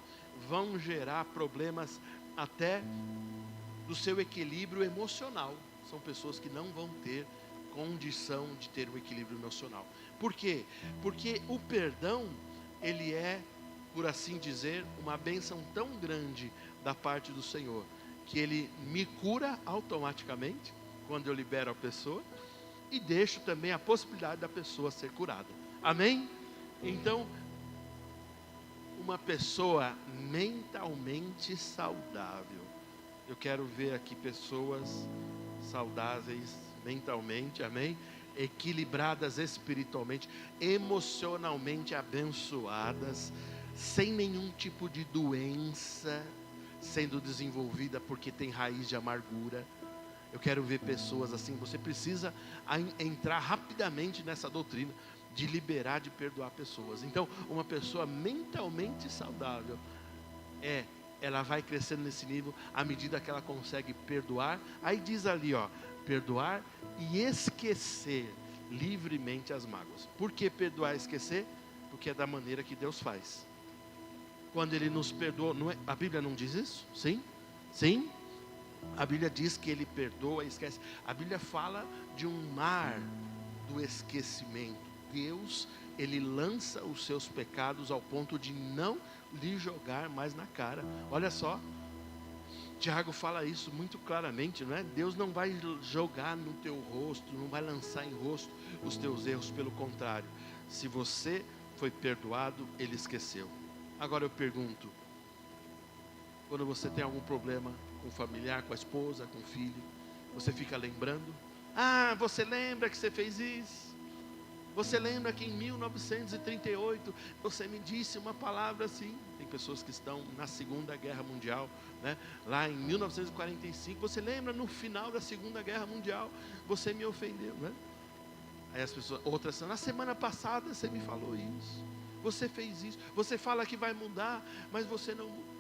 Vão gerar problemas até do seu equilíbrio emocional. São pessoas que não vão ter condição de ter um equilíbrio emocional. Por quê? Porque o perdão, ele é, por assim dizer, uma bênção tão grande da parte do Senhor, que Ele me cura automaticamente, quando eu libero a pessoa, e deixo também a possibilidade da pessoa ser curada. Amém? Então, uma pessoa mentalmente saudável. Eu quero ver aqui pessoas saudáveis mentalmente, amém? Equilibradas espiritualmente, emocionalmente abençoadas, sem nenhum tipo de doença sendo desenvolvida porque tem raiz de amargura. Eu quero ver pessoas assim. Você precisa entrar rapidamente nessa doutrina de liberar, de perdoar pessoas. Então, uma pessoa mentalmente saudável ela vai crescendo nesse nível à medida que ela consegue perdoar. Aí diz ali, perdoar e esquecer livremente as mágoas. Por que perdoar e esquecer? Porque é da maneira que Deus faz. Quando Ele nos perdoa, a Bíblia não diz isso? Sim? Sim? A Bíblia diz que Ele perdoa e esquece. A Bíblia fala de um mar do esquecimento. Deus, Ele lança os seus pecados ao ponto de não lhe jogar mais na cara. Olha só, Tiago fala isso muito claramente, não é? Deus não vai jogar no teu rosto, não vai lançar em rosto os teus erros, pelo contrário. Se você foi perdoado, Ele esqueceu. Agora eu pergunto, quando você tem algum problema com o familiar, com a esposa, com o filho, você fica lembrando? Você lembra que você fez isso? Você lembra que em 1938 você me disse uma palavra assim? Tem pessoas que estão na Segunda Guerra Mundial, né? Lá em 1945, você lembra no final da Segunda Guerra Mundial, você me ofendeu, né? Aí as pessoas, outras, na semana passada você me falou isso, você fez isso, você fala que vai mudar, mas você não muda.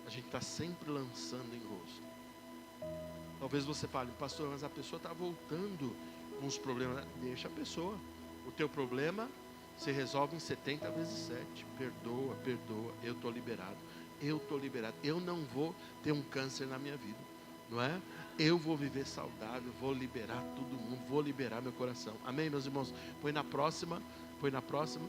A gente está sempre lançando em rosto. Talvez você fale, pastor, mas a pessoa está voltando com os problemas. Deixa a pessoa. O teu problema se resolve em 70 vezes 7. Perdoa, perdoa. Eu estou liberado. Eu estou liberado. Eu não vou ter um câncer na minha vida, não é? Eu vou viver saudável, vou liberar todo mundo, vou liberar meu coração. Amém, meus irmãos? Põe na próxima, põe na próxima.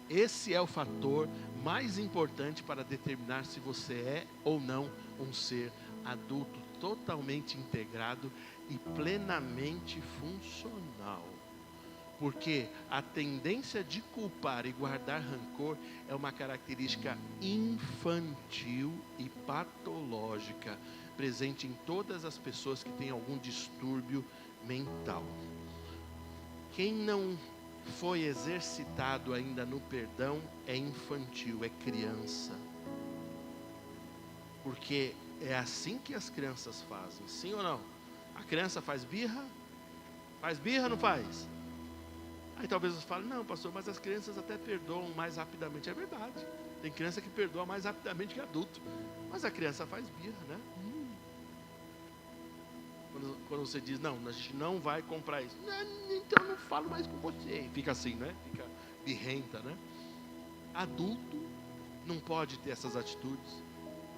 Esse é o fator mais importante para determinar se você é ou não um ser adulto, totalmente integrado e plenamente funcional. Porque a tendência de culpar e guardar rancor é uma característica infantil e patológica, presente em todas as pessoas que têm algum distúrbio mental. Quem não foi exercitado ainda no perdão é infantil, é criança. Porque é assim que as crianças fazem, sim ou não? A criança faz birra? Faz birra ou não faz? Aí talvez você fale, não pastor, mas as crianças até perdoam mais rapidamente. É verdade, tem criança que perdoa mais rapidamente que adulto. Mas a criança faz birra, né? Quando você diz, não, a gente não vai comprar isso. Não, então eu não falo mais com você. Fica assim, né? Fica birrenta, né? Adulto não pode ter essas atitudes.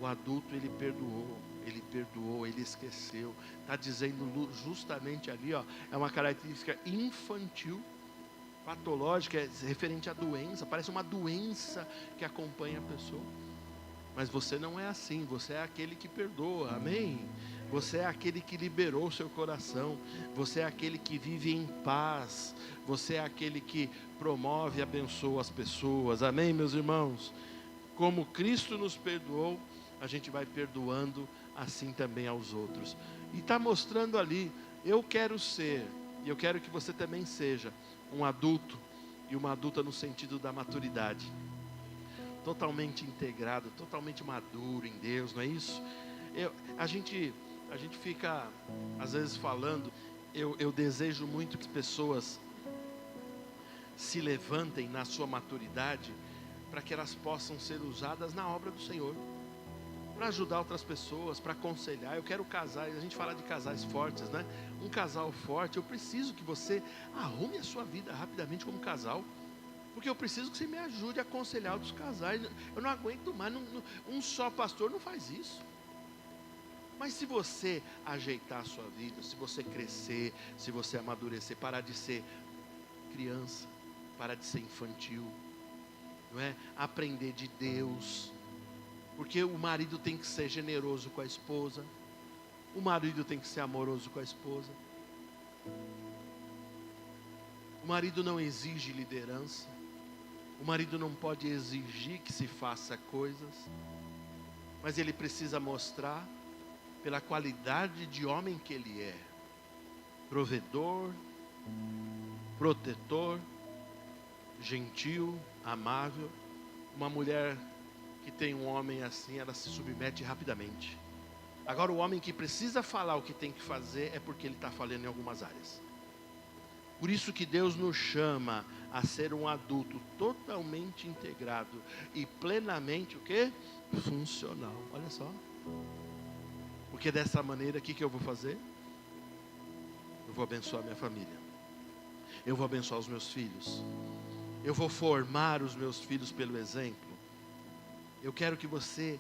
O adulto, ele perdoou, ele esqueceu. Está dizendo justamente ali, ó, é uma característica infantil, patológica, é referente à doença. Parece uma doença que acompanha a pessoa. Mas você não é assim, você é aquele que perdoa, amém? Você é aquele que liberou seu coração, você é aquele que vive em paz, você é aquele que promove e abençoa as pessoas, amém, meus irmãos? Como Cristo nos perdoou, a gente vai perdoando assim também aos outros. E está mostrando ali, eu quero ser, e eu quero que você também seja, um adulto e uma adulta no sentido da maturidade. Totalmente integrado, totalmente maduro em Deus, não é isso? A gente fica, às vezes, falando, eu desejo muito que as pessoas se levantem na sua maturidade, para que elas possam ser usadas na obra do Senhor, para ajudar outras pessoas, para aconselhar. Eu quero casais, a gente fala de casais fortes, né? Um casal forte, eu preciso que você arrume a sua vida rapidamente como casal, porque eu preciso que você me ajude a aconselhar outros casais. Eu não aguento mais, um só pastor não faz isso. Mas se você ajeitar a sua vida, se você crescer, se você amadurecer, parar de ser criança, parar de ser infantil, não é? Aprender de Deus, porque o marido tem que ser generoso com a esposa, o marido tem que ser amoroso com a esposa, o marido não exige liderança, o marido não pode exigir que se faça coisas, mas ele precisa mostrar pela qualidade de homem que ele é, provedor, protetor, gentil, amável. Uma mulher que tem um homem assim, ela se submete rapidamente. Agora o homem que precisa falar o que tem que fazer é porque ele está falhando em algumas áreas. Por isso que Deus nos chama a ser um adulto totalmente integrado e plenamente o quê? Funcional. Olha só. Porque dessa maneira, o que eu vou fazer? Eu vou abençoar minha família. Eu vou abençoar os meus filhos. Eu vou formar os meus filhos pelo exemplo. Eu quero que você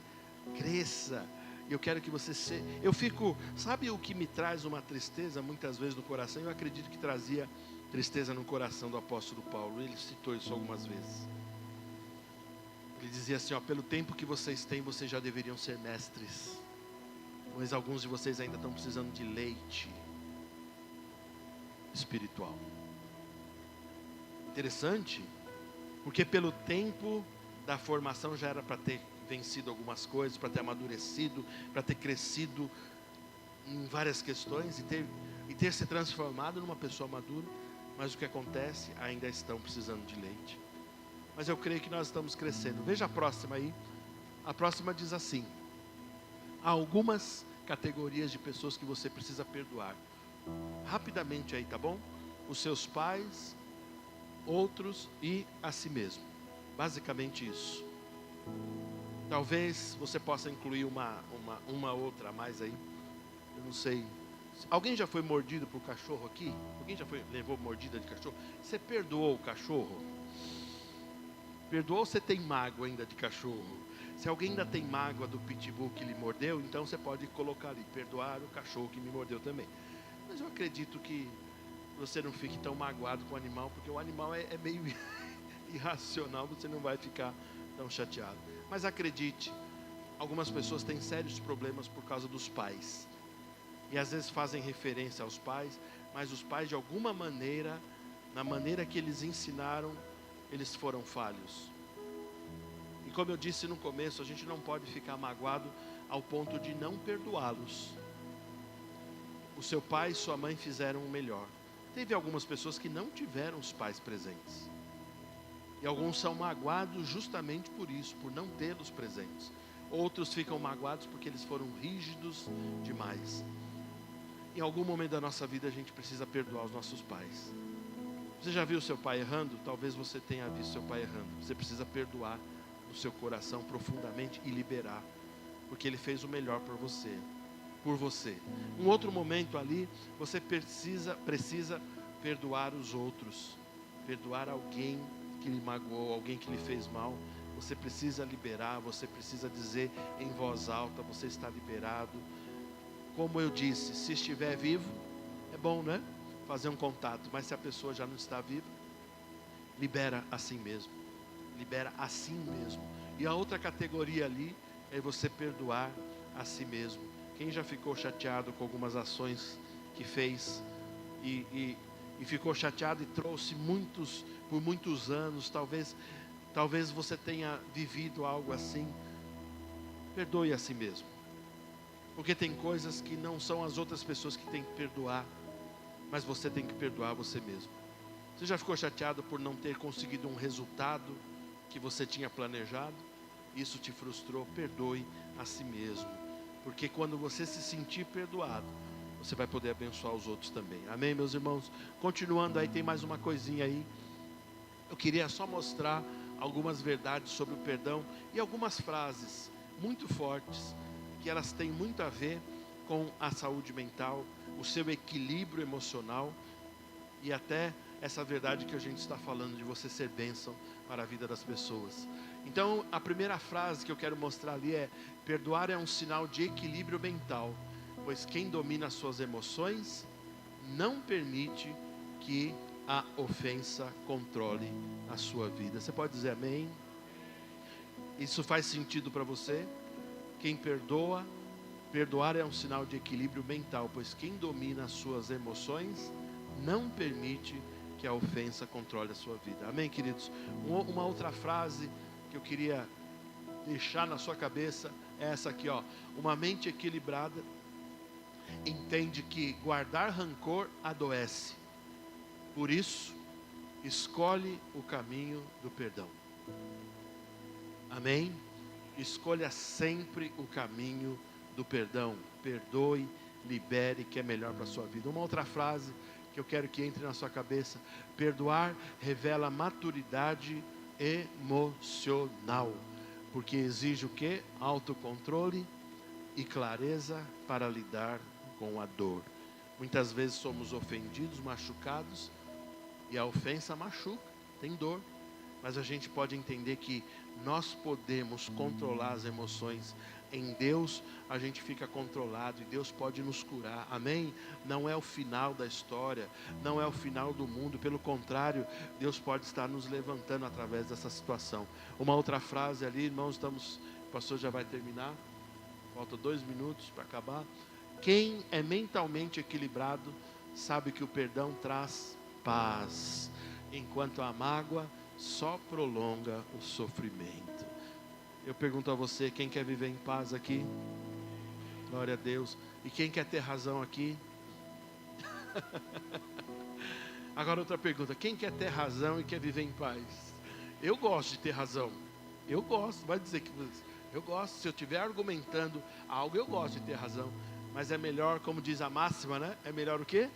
cresça. Eu quero que você seja. Eu fico, sabe o que me traz uma tristeza muitas vezes no coração? Eu acredito que trazia tristeza no coração do apóstolo Paulo. Ele citou isso algumas vezes. Ele dizia assim, ó, pelo tempo que vocês têm, vocês já deveriam ser mestres. Mas alguns de vocês ainda estão precisando de leite espiritual. Interessante, porque pelo tempo da formação já era para ter vencido algumas coisas, para ter amadurecido, para ter crescido em várias questões e ter se transformado numa pessoa madura. mas o que acontece? Ainda estão precisando de leite. Mas eu creio que nós estamos crescendo. Veja a próxima aí. A próxima diz assim: há algumas categorias de pessoas que você precisa perdoar. Rapidamente aí, tá bom? Os seus pais, outros e a si mesmo. Basicamente isso. Talvez você possa incluir uma outra a mais aí. Eu não sei. Alguém já foi mordido por cachorro aqui? Alguém já levou mordida de cachorro? Você perdoou o cachorro? Perdoou ou você tem mágoa ainda de cachorro? Se alguém ainda tem mágoa do pitbull que lhe mordeu, então você pode colocar ali: perdoar o cachorro que me mordeu também. Mas eu acredito que você não fique tão magoado com o animal, porque o animal é meio irracional, você não vai ficar tão chateado. Mas acredite, algumas pessoas têm sérios problemas por causa dos pais. E às vezes fazem referência aos pais, mas os pais, de alguma maneira, na maneira que eles ensinaram, eles foram falhos. E como eu disse no começo, a gente não pode ficar magoado ao ponto de não perdoá-los. O seu pai e sua mãe fizeram o melhor. Teve algumas pessoas que não tiveram os pais presentes. E alguns são magoados justamente por isso, por não tê-los presentes. Outros ficam magoados porque eles foram rígidos demais. Em algum momento da nossa vida a gente precisa perdoar os nossos pais. Você já viu seu pai errando? Talvez você tenha visto seu pai errando. Você precisa perdoar no seu coração profundamente e liberar, porque ele fez o melhor por você. Um outro momento ali, você precisa perdoar os outros, perdoar alguém que lhe magoou, alguém que lhe fez mal. Você precisa liberar, você precisa dizer em voz alta: você está liberado. Como eu disse, se estiver vivo, é bom, né? Fazer um contato, mas se a pessoa já não está viva, libera assim mesmo. Libera assim mesmo. E a outra categoria ali é você perdoar a si mesmo. Quem já ficou chateado com algumas ações que fez e ficou chateado e trouxe por muitos anos, talvez você tenha vivido algo assim, perdoe a si mesmo. Porque tem coisas que não são as outras pessoas que têm que perdoar, mas você tem que perdoar você mesmo. Você já ficou chateado por não ter conseguido um resultado que você tinha planejado? Isso te frustrou? Perdoe a si mesmo. Porque quando você se sentir perdoado, você vai poder abençoar os outros também. Amém, meus irmãos? Continuando aí, tem mais uma coisinha aí. Eu queria só mostrar algumas verdades sobre o perdão e algumas frases muito fortes, que elas têm muito a ver com a saúde mental, o seu equilíbrio emocional e até essa verdade que a gente está falando de você ser bênção para a vida das pessoas. Então, a primeira frase que eu quero mostrar ali é: perdoar é um sinal de equilíbrio mental, pois quem domina as suas emoções não permite que a ofensa controle a sua vida. Você pode dizer amém? Isso faz sentido para você? Quem perdoar é um sinal de equilíbrio mental, pois quem domina as suas emoções não permite que a ofensa controle a sua vida. Amém, queridos? Uma outra frase que eu queria deixar na sua cabeça é essa aqui, ó: uma mente equilibrada entende que guardar rancor adoece. Por isso, escolhe o caminho do perdão. Amém? Escolha sempre o caminho do perdão. Perdoe, libere, que é melhor para a sua vida. Uma outra frase que eu quero que entre na sua cabeça: perdoar revela maturidade emocional, porque exige o quê? Autocontrole e clareza para lidar com a dor. Muitas vezes somos ofendidos, machucados, e a ofensa machuca, tem dor. Mas a gente pode entender que nós podemos controlar as emoções. Em Deus a gente fica controlado e Deus pode nos curar. Amém? Não é o final da história, não é o final do mundo. Pelo contrário, Deus pode estar nos levantando através dessa situação. Uma outra frase ali, irmãos, o pastor já vai terminar. Falta 2 minutos para acabar. Quem é mentalmente equilibrado sabe que o perdão traz paz, enquanto a mágoa só prolonga o sofrimento. Eu pergunto a você: quem quer viver em paz aqui? Glória a Deus. E quem quer ter razão aqui? Agora outra pergunta, quem quer ter razão e quer viver em paz? Eu gosto de ter razão, eu gosto, vai dizer que eu gosto, se eu estiver argumentando algo, eu gosto de ter razão, mas é melhor, como diz a máxima, né? É melhor o quê?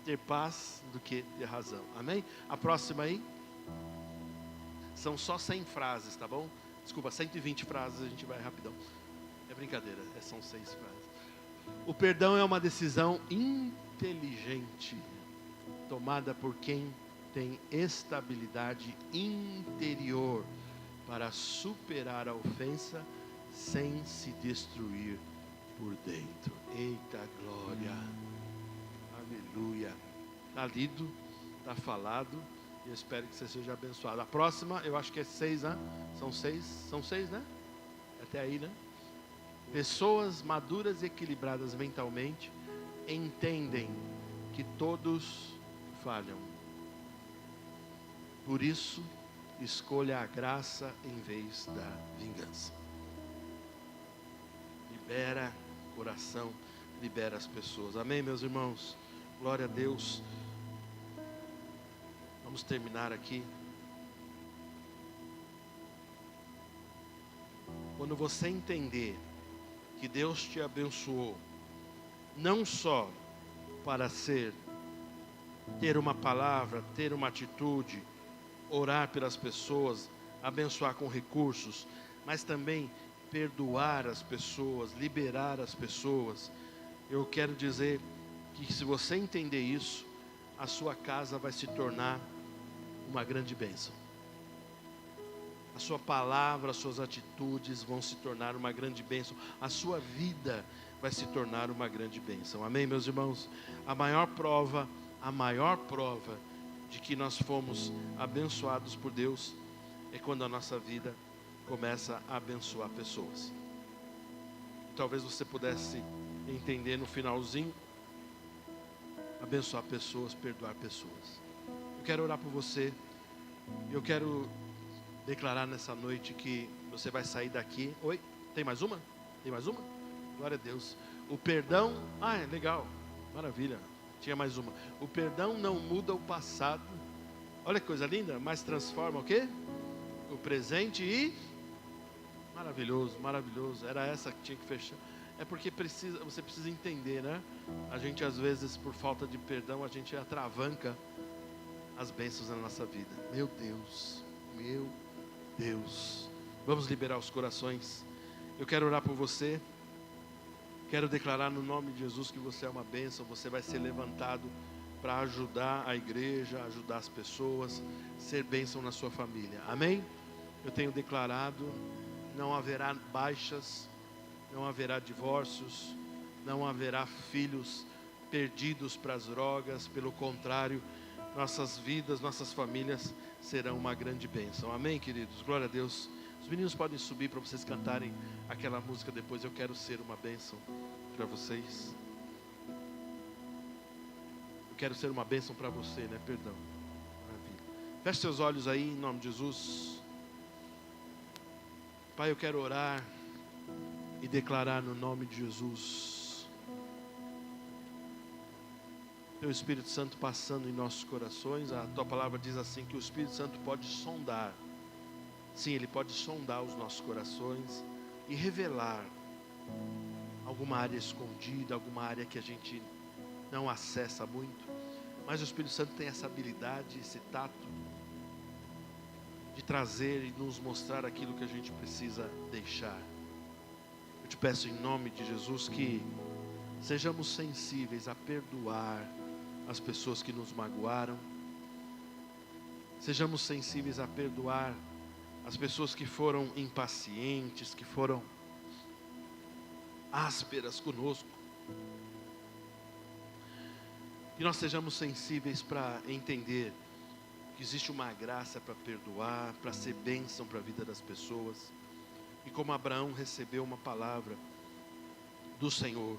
Ter paz do que ter razão, amém? A próxima aí, são só 100 frases, tá bom? Desculpa, 120 frases, a gente vai rapidão, é brincadeira, são 6 frases. O perdão é uma decisão inteligente, tomada por quem tem estabilidade interior para superar a ofensa sem se destruir por dentro. Eita glória, aleluia. Está lido, está falado, e eu espero que você seja abençoado. A próxima, eu acho que é 6, né? São 6, né? Até aí, né? Pessoas maduras e equilibradas mentalmente entendem que todos falham. Por isso, escolha a graça em vez da vingança. Libera o coração, libera as pessoas. Amém, meus irmãos? Glória a Deus. Vamos terminar aqui. Quando você entender que Deus te abençoou, não só para ter uma palavra, ter uma atitude, orar pelas pessoas, abençoar com recursos, mas também perdoar as pessoas, liberar as pessoas. Eu quero dizer que se você entender isso, a sua casa vai se tornar uma grande bênção. A sua palavra, as suas atitudes vão se tornar uma grande bênção. A sua vida vai se tornar uma grande bênção. Amém, meus irmãos? A maior prova de que nós fomos abençoados por Deus é quando a nossa vida começa a abençoar pessoas. Talvez você pudesse entender no finalzinho, abençoar pessoas, perdoar pessoas. Eu quero orar por você. Eu quero declarar nessa noite que você vai sair daqui. Oi? Tem mais uma? Tem mais uma? Glória a Deus. O perdão, é legal, maravilha. Tinha mais uma. O perdão não muda o passado. Olha que coisa linda, mas transforma o quê? O presente e maravilhoso, maravilhoso. Era essa que tinha que fechar. É porque você precisa entender, né? A gente às vezes, por falta de perdão, a gente atravanca as bênçãos na nossa vida. Meu Deus, meu Deus. Vamos liberar os corações. Eu quero orar por você. Quero declarar no nome de Jesus que você é uma bênção. Você vai ser levantado para ajudar a igreja, ajudar as pessoas, ser bênção na sua família. Amém? Eu tenho declarado, não haverá baixas, não haverá divórcios, não haverá filhos perdidos para as drogas. Pelo contrário, nossas vidas, nossas famílias serão uma grande bênção. Amém, queridos? Glória a Deus. Os meninos podem subir para vocês cantarem aquela música depois. Eu quero ser uma bênção para vocês. Eu quero ser uma bênção para você, né? Perdão. Maravilha. Feche seus olhos aí, em nome de Jesus. Pai, eu quero orar e declarar no nome de Jesus. Teu Espírito Santo passando em nossos corações. A tua palavra diz assim que o Espírito Santo pode sondar. Sim, ele pode sondar os nossos corações e revelar alguma área escondida, alguma área que a gente não acessa muito. Mas o Espírito Santo tem essa habilidade, esse tato de trazer e nos mostrar aquilo que a gente precisa deixar. Eu te peço em nome de Jesus que sejamos sensíveis a perdoar as pessoas que nos magoaram. Sejamos sensíveis a perdoar as pessoas que foram impacientes, que foram ásperas conosco. Que nós sejamos sensíveis para entender que existe uma graça para perdoar, para ser bênção para a vida das pessoas. E como Abraão recebeu uma palavra do Senhor,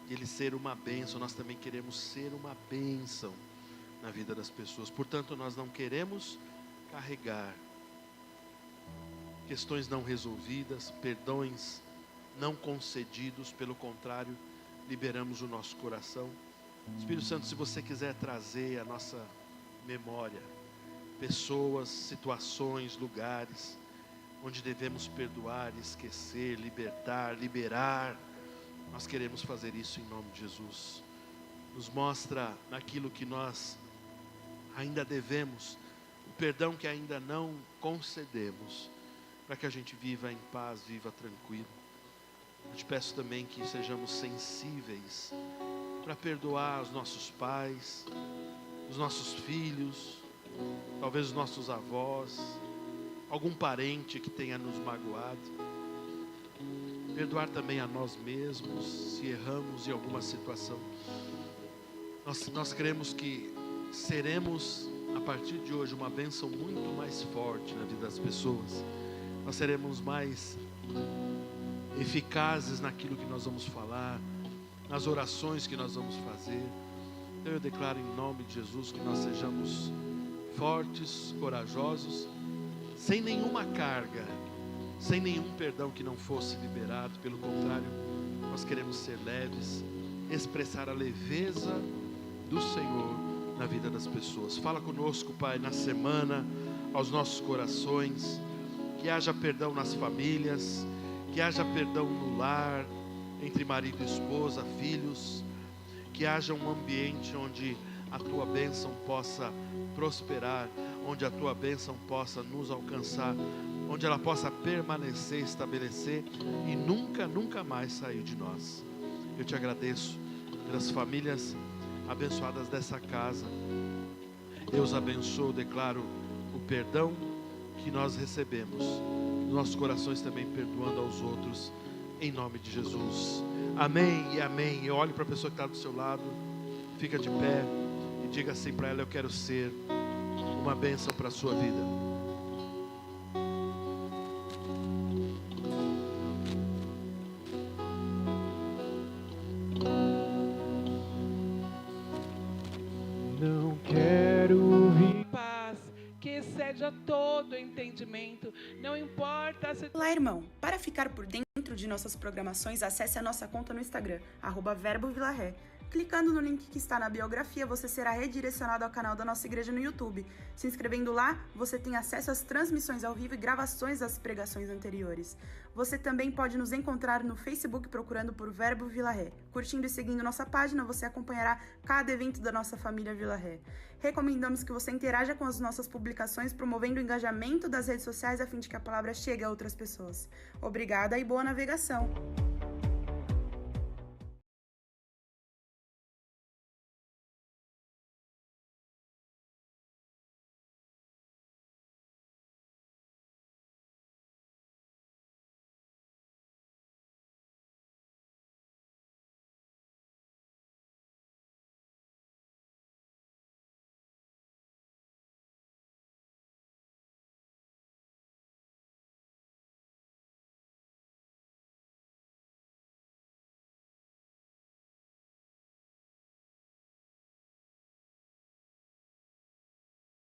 de ele ser uma bênção, nós também queremos ser uma bênção na vida das pessoas. Portanto, nós não queremos carregar questões não resolvidas, perdões não concedidos. Pelo contrário, liberamos o nosso coração. Espírito Santo, se você quiser trazer a nossa memória pessoas, situações, lugares onde devemos perdoar, esquecer, liberar. Nós queremos fazer isso em nome de Jesus. Nos mostra naquilo que nós ainda devemos, o perdão que ainda não concedemos, para que a gente viva em paz, viva tranquilo. Eu te peço também que sejamos sensíveis para perdoar os nossos pais, os nossos filhos, talvez os nossos avós, algum parente que tenha nos magoado. Perdoar também a nós mesmos, se erramos em alguma situação. Nós cremos que seremos, a partir de hoje, uma bênção muito mais forte na vida das pessoas. Nós seremos mais eficazes naquilo que nós vamos falar, nas orações que nós vamos fazer. Então eu declaro em nome de Jesus que nós sejamos fortes, corajosos, sem nenhuma carga, sem nenhum perdão que não fosse liberado. Pelo contrário, nós queremos ser leves, expressar a leveza do Senhor na vida das pessoas. Fala conosco, Pai, na semana, aos nossos corações, que haja perdão nas famílias, que haja perdão no lar, entre marido e esposa, filhos, que haja um ambiente onde a Tua bênção possa prosperar, onde a Tua bênção possa nos alcançar, onde ela possa permanecer, estabelecer e nunca mais sair de nós. Eu te agradeço pelas famílias abençoadas dessa casa. Eu os abençoo, declaro o perdão que nós recebemos, nossos corações também perdoando aos outros, em nome de Jesus. Amém e amém. Eu olho para a pessoa que está do seu lado, fica de pé e diga assim para ela: eu quero ser uma bênção para a sua vida. Não quero vir paz que excede a todo entendimento, não importa se... Olá, irmão. Para ficar por dentro de nossas programações, acesse a nossa conta no Instagram, @verbovilaré. Clicando no link que está na biografia, você será redirecionado ao canal da nossa igreja no YouTube. Se inscrevendo lá, você tem acesso às transmissões ao vivo e gravações das pregações anteriores. Você também pode nos encontrar no Facebook procurando por Verbo Vila Ré. Curtindo e seguindo nossa página, você acompanhará cada evento da nossa família Vila Ré. Recomendamos que você interaja com as nossas publicações, promovendo o engajamento das redes sociais a fim de que a palavra chegue a outras pessoas. Obrigada e boa navegação!